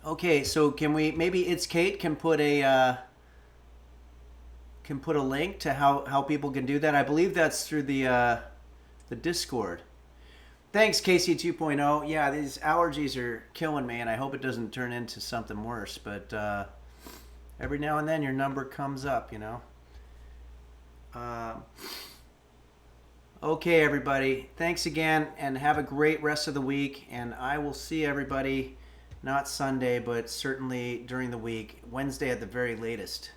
S1: Okay, so can we, maybe It's Kate can put a link to how people can do that. I believe that's through the Discord. Thanks, Casey 2.0. Yeah, these allergies are killing me, and I hope it doesn't turn into something worse. But every now and then your number comes up, you know. Okay, everybody. Thanks again, and have a great rest of the week. And I will see everybody, not Sunday, but certainly during the week, Wednesday at the very latest.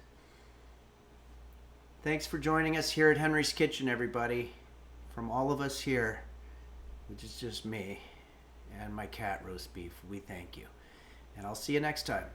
S1: Thanks for joining us here at Henry's Kitchen, everybody. From all of us here, which is just me and my cat roast beef, we thank you. And I'll see you next time.